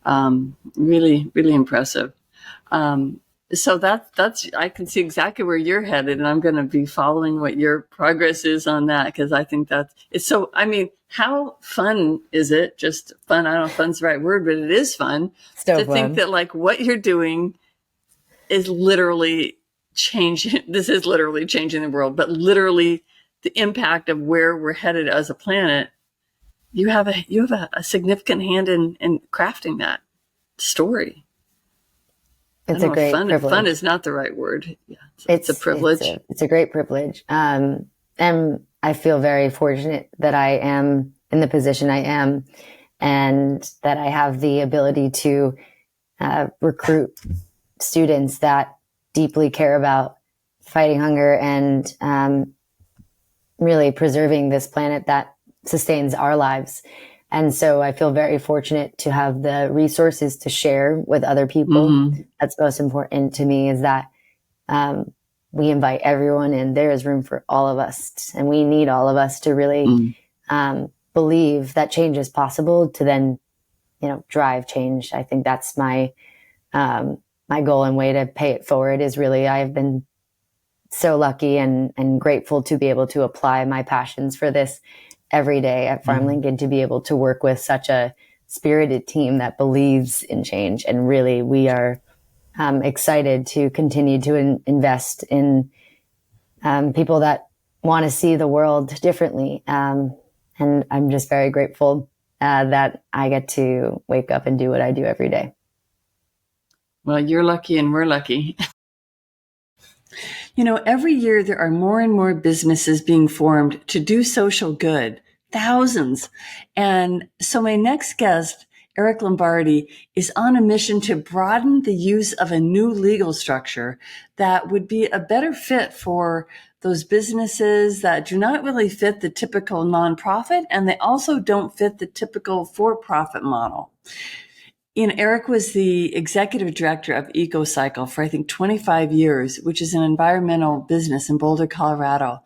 Really, really impressive. So that's I can see exactly where you're headed, and I'm going to be following what your progress is on that, because I think it's so. I mean, how fun is it? Just fun. I don't know if fun's the right word, but it is fun to think that like what you're doing is literally changing. This is literally changing the world, but literally the impact of where we're headed as a planet. You have a significant hand in crafting that story. It's a great privilege. Fun is not the right word. Yeah, it's a privilege. It's a great privilege. And I feel very fortunate that I am in the position I am, and that I have the ability to recruit students that deeply care about fighting hunger and really preserving this planet that sustains our lives. And so I feel very fortunate to have the resources to share with other people. That's most important to me, is that we invite everyone in. There is room for all of us, and we need all of us to really believe that change is possible, to then, drive change. I think that's my goal, and way to pay it forward is really, I've been so lucky and grateful to be able to apply my passions for this every day at FarmLink, and to be able to work with such a spirited team that believes in change. And really, we are excited to continue to invest in people that want to see the world differently. And I'm just very grateful that I get to wake up and do what I do every day. Well, you're lucky and we're lucky. Every year there are more and more businesses being formed to do social good, thousands. And so my next guest, Eric Lombardi, is on a mission to broaden the use of a new legal structure that would be a better fit for those businesses that do not really fit the typical nonprofit, and they also don't fit the typical for-profit model. Eric was the executive director of EcoCycle for, I think, 25 years, which is an environmental business in Boulder, Colorado.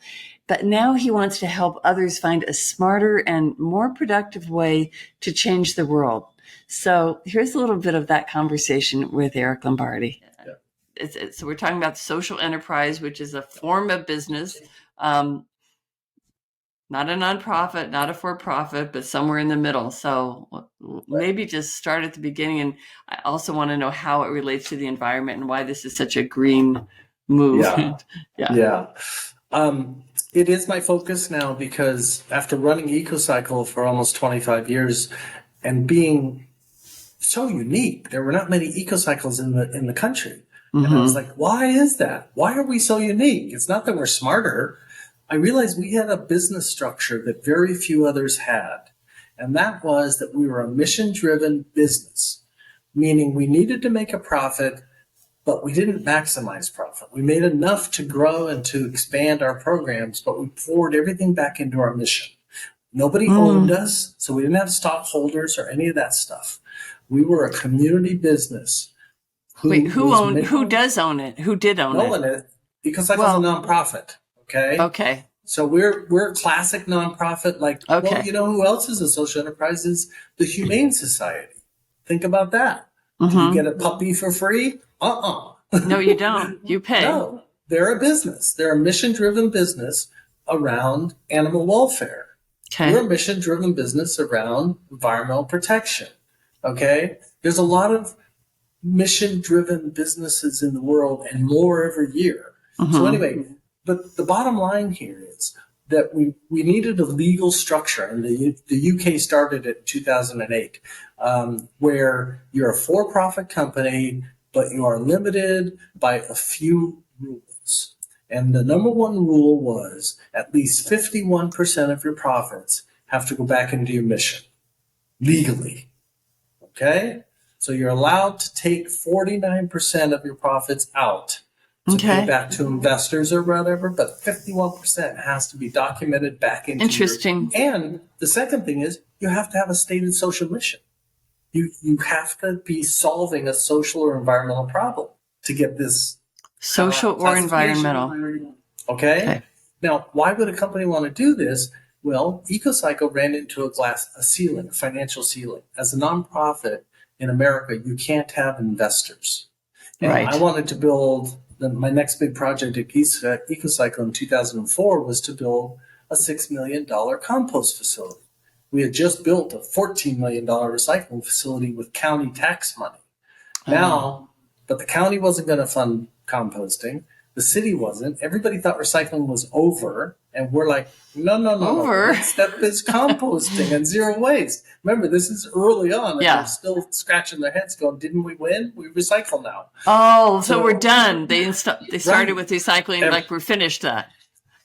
But now he wants to help others find a smarter and more productive way to change the world. So here's a little bit of that conversation with Eric Lombardi. Yeah. So we're talking about social enterprise, which is a form of business. Not a nonprofit, not a for-profit, but somewhere in the middle. So maybe just start at the beginning. And I also want to know how it relates to the environment and why this is such a green move. Yeah. It is my focus now, because after running EcoCycle for almost 25 years and being so unique, there were not many EcoCycles in the country. And I was like, why is that? Why are we so unique? It's not that we're smarter. I realized we had a business structure that very few others had. And that was that we were a mission-driven business, meaning we needed to make a profit, but we didn't maximize profit. We made enough to grow and to expand our programs, but we poured everything back into our mission. Nobody owned us, so we didn't have stockholders or any of that stuff. We were a community business. Who does own it? Who did own it? No one it, because I was a nonprofit. Okay. So we're a classic nonprofit. Well, you know who else is a social enterprise? Is the Humane Society. Think about that. Do you get a puppy for free? No, you don't. You pay. No, they're a business. They're a mission-driven business around animal welfare. Okay. We're a mission-driven business around environmental protection. Okay. There's a lot of mission-driven businesses in the world, and more every year. So anyway. But the bottom line here is that we needed a legal structure, and the UK started it in 2008, where you're a for-profit company, but you are limited by a few rules. And the number one rule was at least 51% of your profits have to go back into your mission, legally. Okay? So you're allowed to take 49% of your profits out to pay back to investors or whatever, but 51% has to be documented back into Interesting. And the second thing is you have to have a stated social mission. You have to be solving a social or environmental problem to get this social or environmental. Okay? Now, why would a company want to do this? Well, EcoCycle ran into a ceiling, a financial ceiling. As a nonprofit in America, you can't have investors. And I wanted to build my next big project at EcoCycle in 2004 was to build a $6 million compost facility. We had just built a $14 million recycling facility with county tax money. Now, but the county wasn't going to fund composting. The city wasn't. Everybody thought recycling was over. And we're like, no. Next step is composting and zero waste. Remember, this is early on. And they're still scratching their heads going, didn't we win? We recycle now. Oh, so we're done. They started with recycling like we're finished that.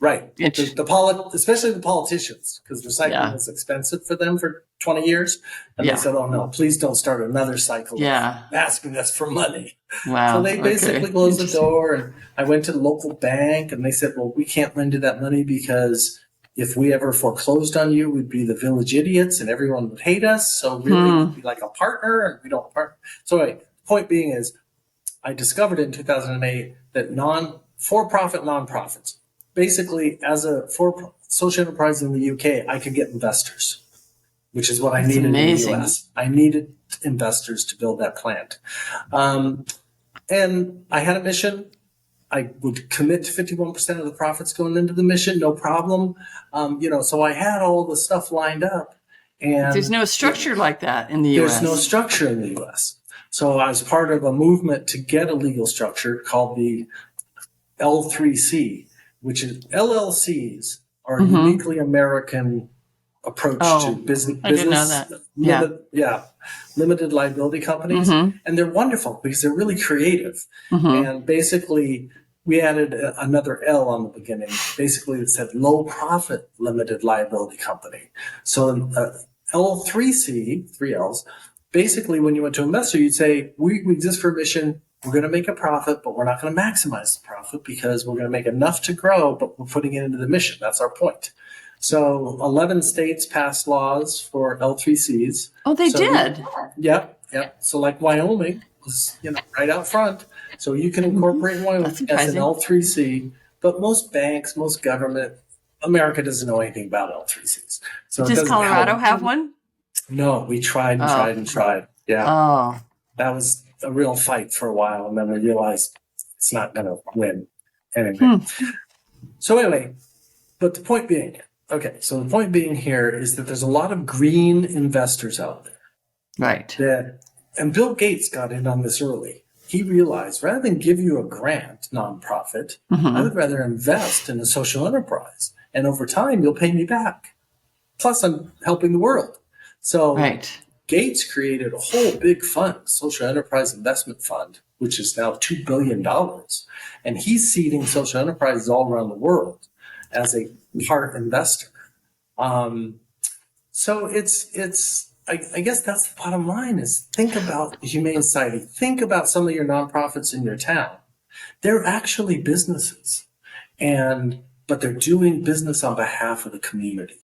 Right. Especially the politicians, because recycling was expensive for them for 20 years. And they said, oh, no, please don't start another cycle asking us for money. Wow. So they basically closed the door. And I went to the local bank and they said, well, we can't lend you that money because if we ever foreclosed on you, we'd be the village idiots and everyone would hate us. So really, we'd be like a partner and we don't partner. So anyway, the point being is I discovered in 2008 that for-profit nonprofits, basically, as a social enterprise in the UK, I could get investors, which is what I needed in the US. I needed investors to build that plant. And I had a mission. I would commit to 51% of the profits going into the mission, no problem. So I had all the stuff lined up. And there's no structure like that in the US. There's no structure in the US. So I was part of a movement to get a legal structure called the L3C, which is LLCs are a uniquely American approach to business. I didn't know that. Limited liability companies. And they're wonderful because they're really creative. And basically, we added another L on the beginning. Basically, it said low profit limited liability company. So L3C, 3 L's, basically when you went to an investor, you'd say, we exist for a mission. We're going to make a profit, but we're not going to maximize the profit because we're going to make enough to grow, but we're putting it into the mission. That's our point. So 11 states passed laws for L3Cs. Oh, they did? Yep. So like Wyoming was, right out front. So you can incorporate Wyoming as an L3C, but most banks, most government, America doesn't know anything about L3Cs. So does Colorado have one? No, we tried and tried. Yeah. Oh. That was a real fight for a while, and then we realized it's not going to win anyway. So anyway, but the point being here is that there's a lot of green investors out there. Right. And Bill Gates got in on this early. He realized rather than give you a grant, nonprofit, I would rather invest in a social enterprise. And over time, you'll pay me back. Plus, I'm helping the world. So Gates created a whole big fund, Social Enterprise Investment Fund, which is now $2 billion. And he's seeding social enterprises all around the world as a part investor. So I guess that's the bottom line is think about Humane Society. Think about some of your nonprofits in your town. They're actually businesses, but they're doing business on behalf of the community.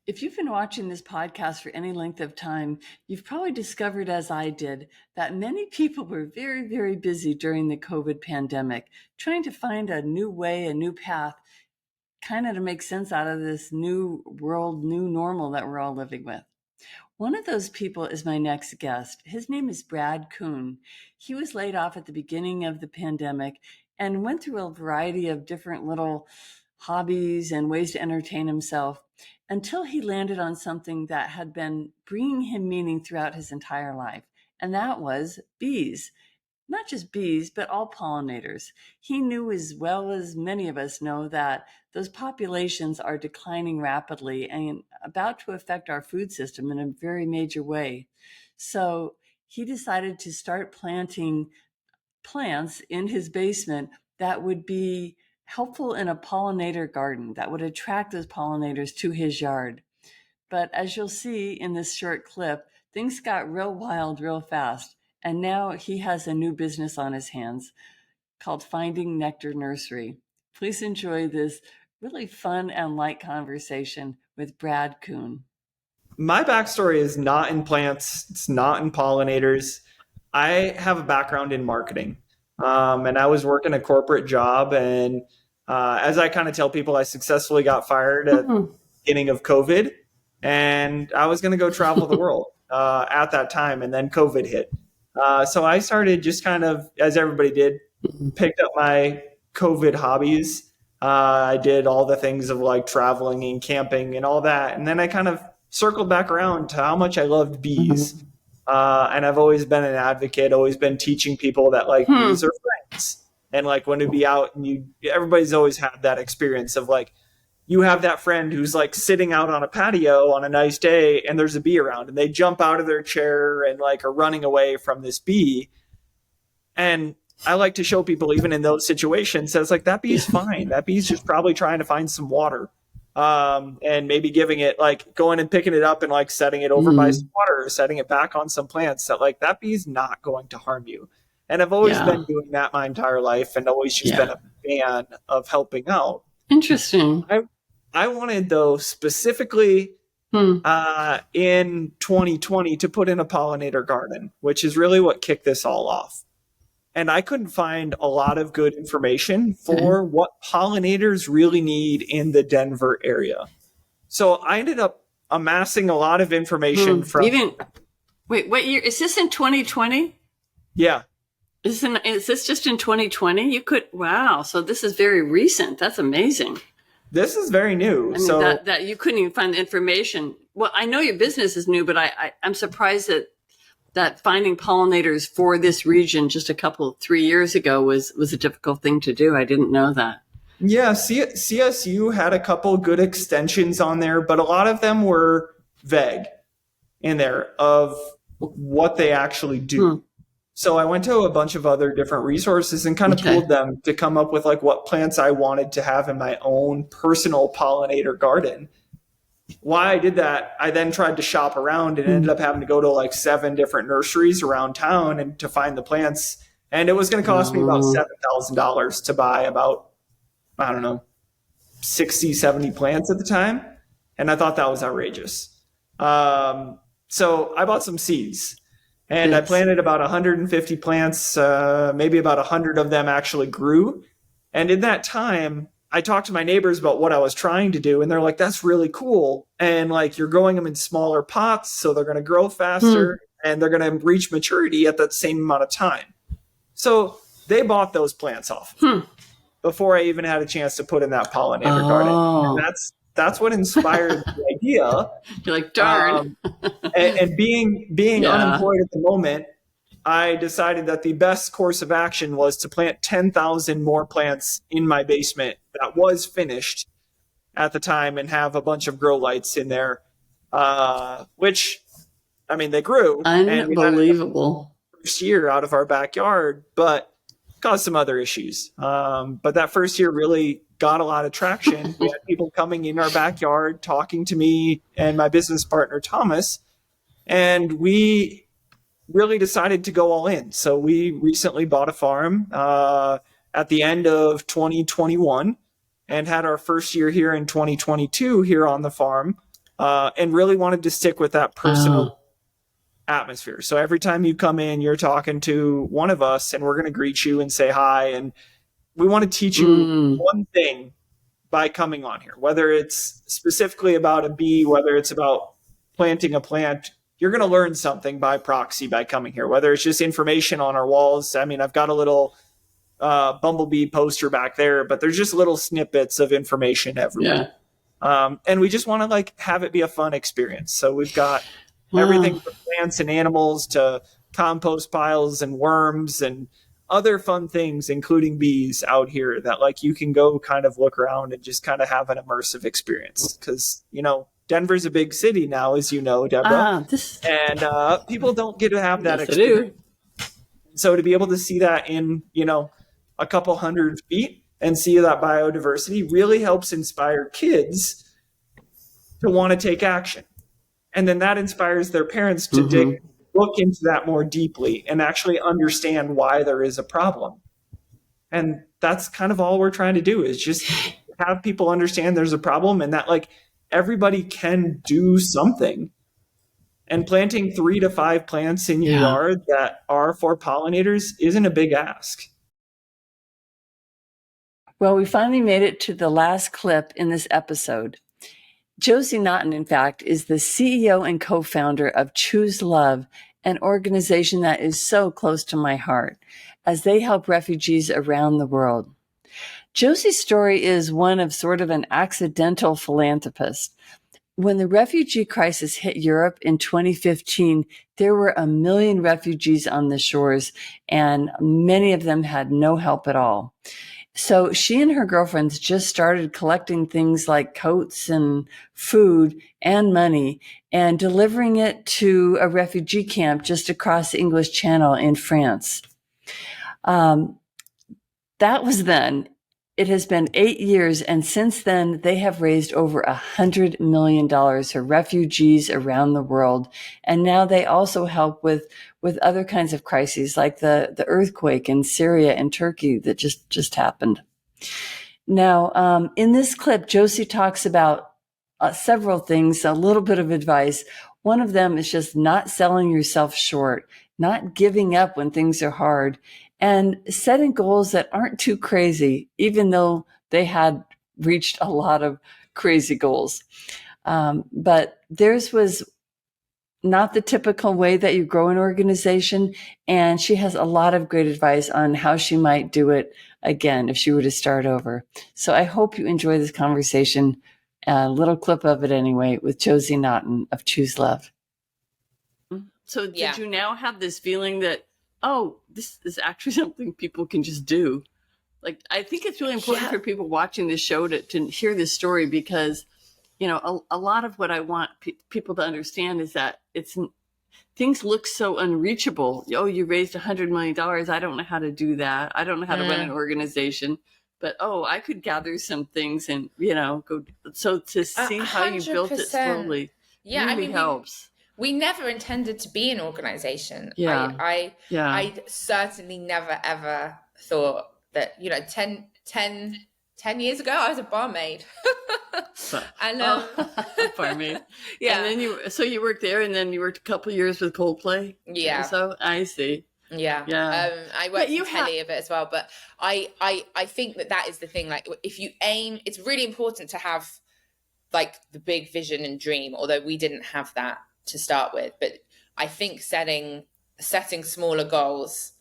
If you've been watching this podcast for any length of time, you've probably discovered, as I did, that many people were very, very busy during the COVID pandemic, trying to find a new way, a new path, kind of to make sense out of this new world, new normal that we're all living with. One of those people is my next guest. His name is Brad Kuhn. He was laid off at the beginning of the pandemic and went through a variety of different little hobbies and ways to entertain himself until he landed on something that had been bringing him meaning throughout his entire life, and that was bees. Not just bees, but all pollinators. He knew as well as many of us know that those populations are declining rapidly and about to affect our food system in a very major way. So he decided to start planting plants in his basement that would be helpful in a pollinator garden that would attract those pollinators to his yard. But as you'll see in this short clip, things got real wild real fast. And now he has a new business on his hands called Finding Nectar Nursery. Please enjoy this really fun and light conversation with Brad Kuhn. My backstory is not in plants. It's not in pollinators. I have a background in marketing. And I was working a corporate job. And as I kind of tell people, I successfully got fired at the beginning of COVID. And I was going to go travel the world at that time. And then COVID hit. So I started just kind of, as everybody did, picked up my COVID hobbies. I did all the things of like traveling and camping and all that. And then I kind of circled back around to how much I loved bees. And I've always been an advocate, always been teaching people that like bees are friends. And like when to be out and everybody's always had that experience of like, you have that friend who's like sitting out on a patio on a nice day and there's a bee around and they jump out of their chair and like are running away from this bee. And I like to show people even in those situations that it's like that bee's fine. That bee's just probably trying to find some water. And maybe giving it like going and picking it up and like setting it over by some water or setting it back on some plants that like that bee's not going to harm you. And I've always been doing that my entire life and always just been a fan of helping out. Interesting. I wanted though specifically in 2020 to put in a pollinator garden, which is really what kicked this all off. And I couldn't find a lot of good information for what pollinators really need in the Denver area. So I ended up amassing a lot of information from... Wait, what year? Is this in 2020? Yeah. Is this just in 2020? Wow. So this is very recent. That's amazing. This is very new. I mean, that you couldn't even find the information. Well, I know your business is new, but I'm surprised that finding pollinators for this region just 3 years ago was a difficult thing to do. I didn't know that. Yeah, CSU had a couple good extensions on there, but a lot of them were vague in there of what they actually do. So I went to a bunch of other different resources and kind of pulled them to come up with like what plants I wanted to have in my own personal pollinator garden. Why I did that, I then tried to shop around and ended up having to go to like 7 different nurseries around town and to find the plants. And it was going to cost me about $7,000 to buy about, I don't know, 60, 70 plants at the time. And I thought that was outrageous. So I bought some seeds and I planted about 150 plants. Maybe about 100 of them actually grew. And in that time, I talked to my neighbors about what I was trying to do, and they're like, that's really cool. And like, you're growing them in smaller pots, so they're going to grow faster and they're going to reach maturity at that same amount of time. So they bought those plants off before I even had a chance to put in that pollinator garden. And that's what inspired the idea. You're like, darn. And being unemployed at the moment, I decided that the best course of action was to plant 10,000 more plants in my basement that was finished at the time and have a bunch of grow lights in there, which, I mean, they grew. Unbelievable. First year out of our backyard, but caused some other issues. But that first year really got a lot of traction. We had people coming in our backyard, talking to me and my business partner, Thomas, and we really decided to go all in. So we recently bought a farm at the end of 2021 and had our first year here in 2022 here on the farm, and really wanted to stick with that personal atmosphere. So every time you come in, you're talking to one of us and we're going to greet you and say hi. And we want to teach you one thing by coming on here, whether it's specifically about a bee, whether it's about planting a plant. You're going to learn something by proxy by coming here, whether it's just information on our walls. I mean, I've got a little bumblebee poster back there, but there's just little snippets of information everywhere. And we just want to like have it be a fun experience. So we've got everything from plants and animals to compost piles and worms and other fun things, including bees out here that like you can go kind of look around and just kind of have an immersive experience. Because, you know, Denver's a big city now, as you know, Deborah, and people don't get to have that experience. So to be able to see that in, you know, a couple 100 feet and see that biodiversity really helps inspire kids to want to take action. And then that inspires their parents to look into that more deeply and actually understand why there is a problem. And that's kind of all we're trying to do, is just have people understand there's a problem and that like everybody can do something And planting 3 to 5 plants in your yard that are for pollinators isn't a big ask. Well, we finally made it to the last clip in this episode. Josie Naughton, in fact, is the CEO and co-founder of Choose Love, an organization that is so close to my heart, as they help refugees around the world. Josie's story is one of sort of an accidental philanthropist. When the refugee crisis hit Europe in 2015, there were 1 million refugees on the shores, and many of them had no help at all. So she and her girlfriends just started collecting things like coats and food and money and delivering it to a refugee camp just across the English Channel in France. That was then. It has been 8 years, and since then, they have raised over $100 million for refugees around the world. And now they also help with other kinds of crises, like the earthquake in Syria and Turkey that just happened. Now, in this clip, Josie talks about several things, a little bit of advice. One of them is just not selling yourself short, not giving up when things are hard, and setting goals that aren't too crazy, even though they had reached a lot of crazy goals. But theirs was not the typical way that you grow an organization. And she has a lot of great advice on how she might do it again if she were to start over. So I hope you enjoy this conversation, a little clip of it anyway, with Josie Naughton of Choose Love. So did you now have this feeling that, oh, this is actually something people can just do? Like, I think it's really important for people watching this show to hear this story, because, you know, a lot of what I want people to understand is that things look so unreachable. Oh, you raised $100 million. I don't know how to do that. I don't know how to run an organization. But, oh, I could gather some things and, you know, go. So to see how you built it slowly really helps. We never intended to be an organization. Yeah. I certainly never, ever thought that, you know, 10 years ago, I was a barmaid. And barmaid. Yeah. And then you worked there, and then you worked a couple of years with Coldplay. Yeah. So I see. Yeah. I worked in telly a bit as well, but I think that is the thing. Like, if you aim, it's really important to have like the big vision and dream, although we didn't have that to start with. But I think setting smaller goals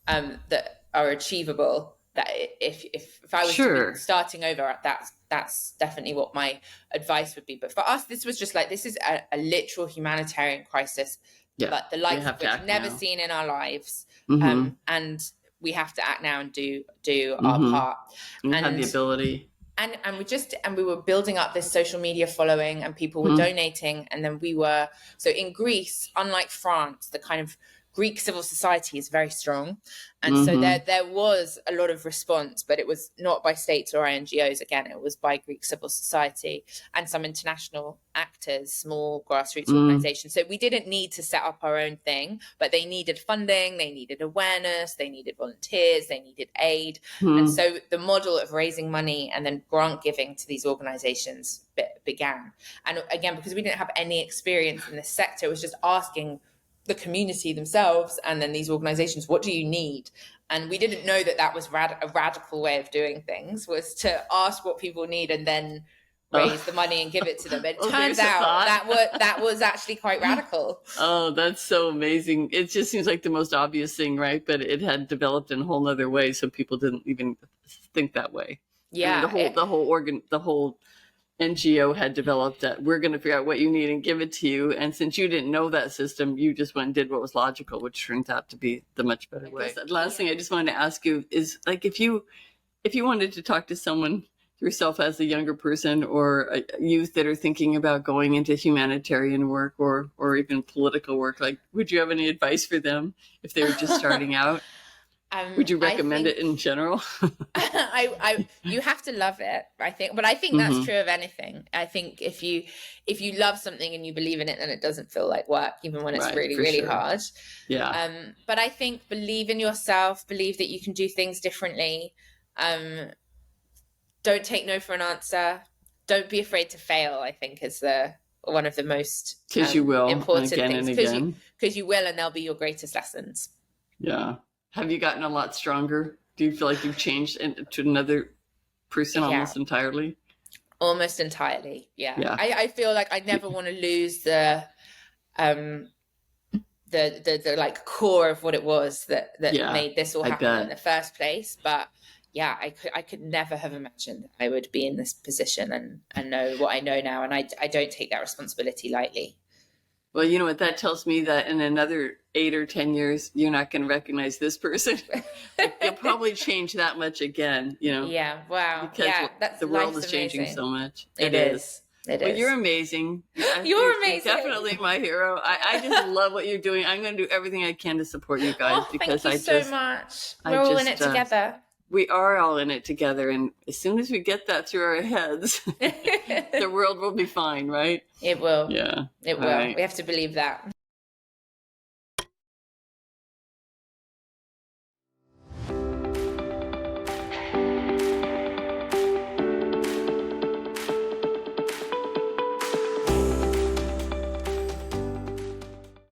that are achievable, that if I was to be starting over, that's definitely what my advice would be. But for us, this was just like, this is a literal humanitarian crisis, but the likes of which we've never seen in our lives. And we have to act now and do our part. And have the ability. And we were building up this social media following, and people were donating. And then so in Greece, unlike France, the kind of Greek civil society is very strong. And so there was a lot of response, but it was not by states or NGOs. Again, it was by Greek civil society and some international actors, small grassroots organizations. So we didn't need to set up our own thing, but they needed funding, they needed awareness, they needed volunteers, they needed aid. And so the model of raising money and then grant giving to these organizations began. And again, because we didn't have any experience in this sector, it was just asking the community themselves and then these organizations, what do you need? And we didn't know that was a radical way of doing things, was to ask what people need and then raise the money and give it to them. It turns out that was actually quite radical. Oh, that's so amazing. It just seems like the most obvious thing, right? But it had developed in a whole other way, so people didn't even think that way. Yeah. I mean, the whole NGO had developed that we're going to figure out what you need and give it to you. And since you didn't know that system, you just went and did what was logical, which turns out to be the much better way. The last thing I just wanted to ask you is, like, if you wanted to talk to someone yourself as a younger person or a youth that are thinking about going into humanitarian work or even political work, like, would you have any advice for them if they were just starting out? Would you recommend it in general? You have to love it, I think. But I think that's true of anything. I think if you love something and you believe in it, then it doesn't feel like work, even when it's really hard. Yeah. But I think believe in yourself, believe that you can do things differently. Don't take no for an answer. Don't be afraid to fail, I think, is one of the most because you will important again things. and again. Because you will, and they'll be your greatest lessons. Yeah. Have you gotten a lot stronger? Do you feel like you've changed into another person almost entirely? Almost entirely, yeah. I feel like I never want to lose the like core of what it was that made this all happen in the first place. But yeah, I could never have imagined I would be in this position and know what I know now, and I don't take that responsibility lightly. Well, you know what that tells me, that in another 8 or 10 years, you're not going to recognize this person. You'll probably change that much again, you know. Yeah, wow. Because the world is changing so much. It is. Well, you're amazing. You're amazing. You're definitely my hero. I just love what you're doing. I'm going to do everything I can to support you guys because thank you so much. We're all in it together. We are all in it together, and as soon as we get that through our heads, the world will be fine, right? It will. Yeah. It will. Right. We have to believe that.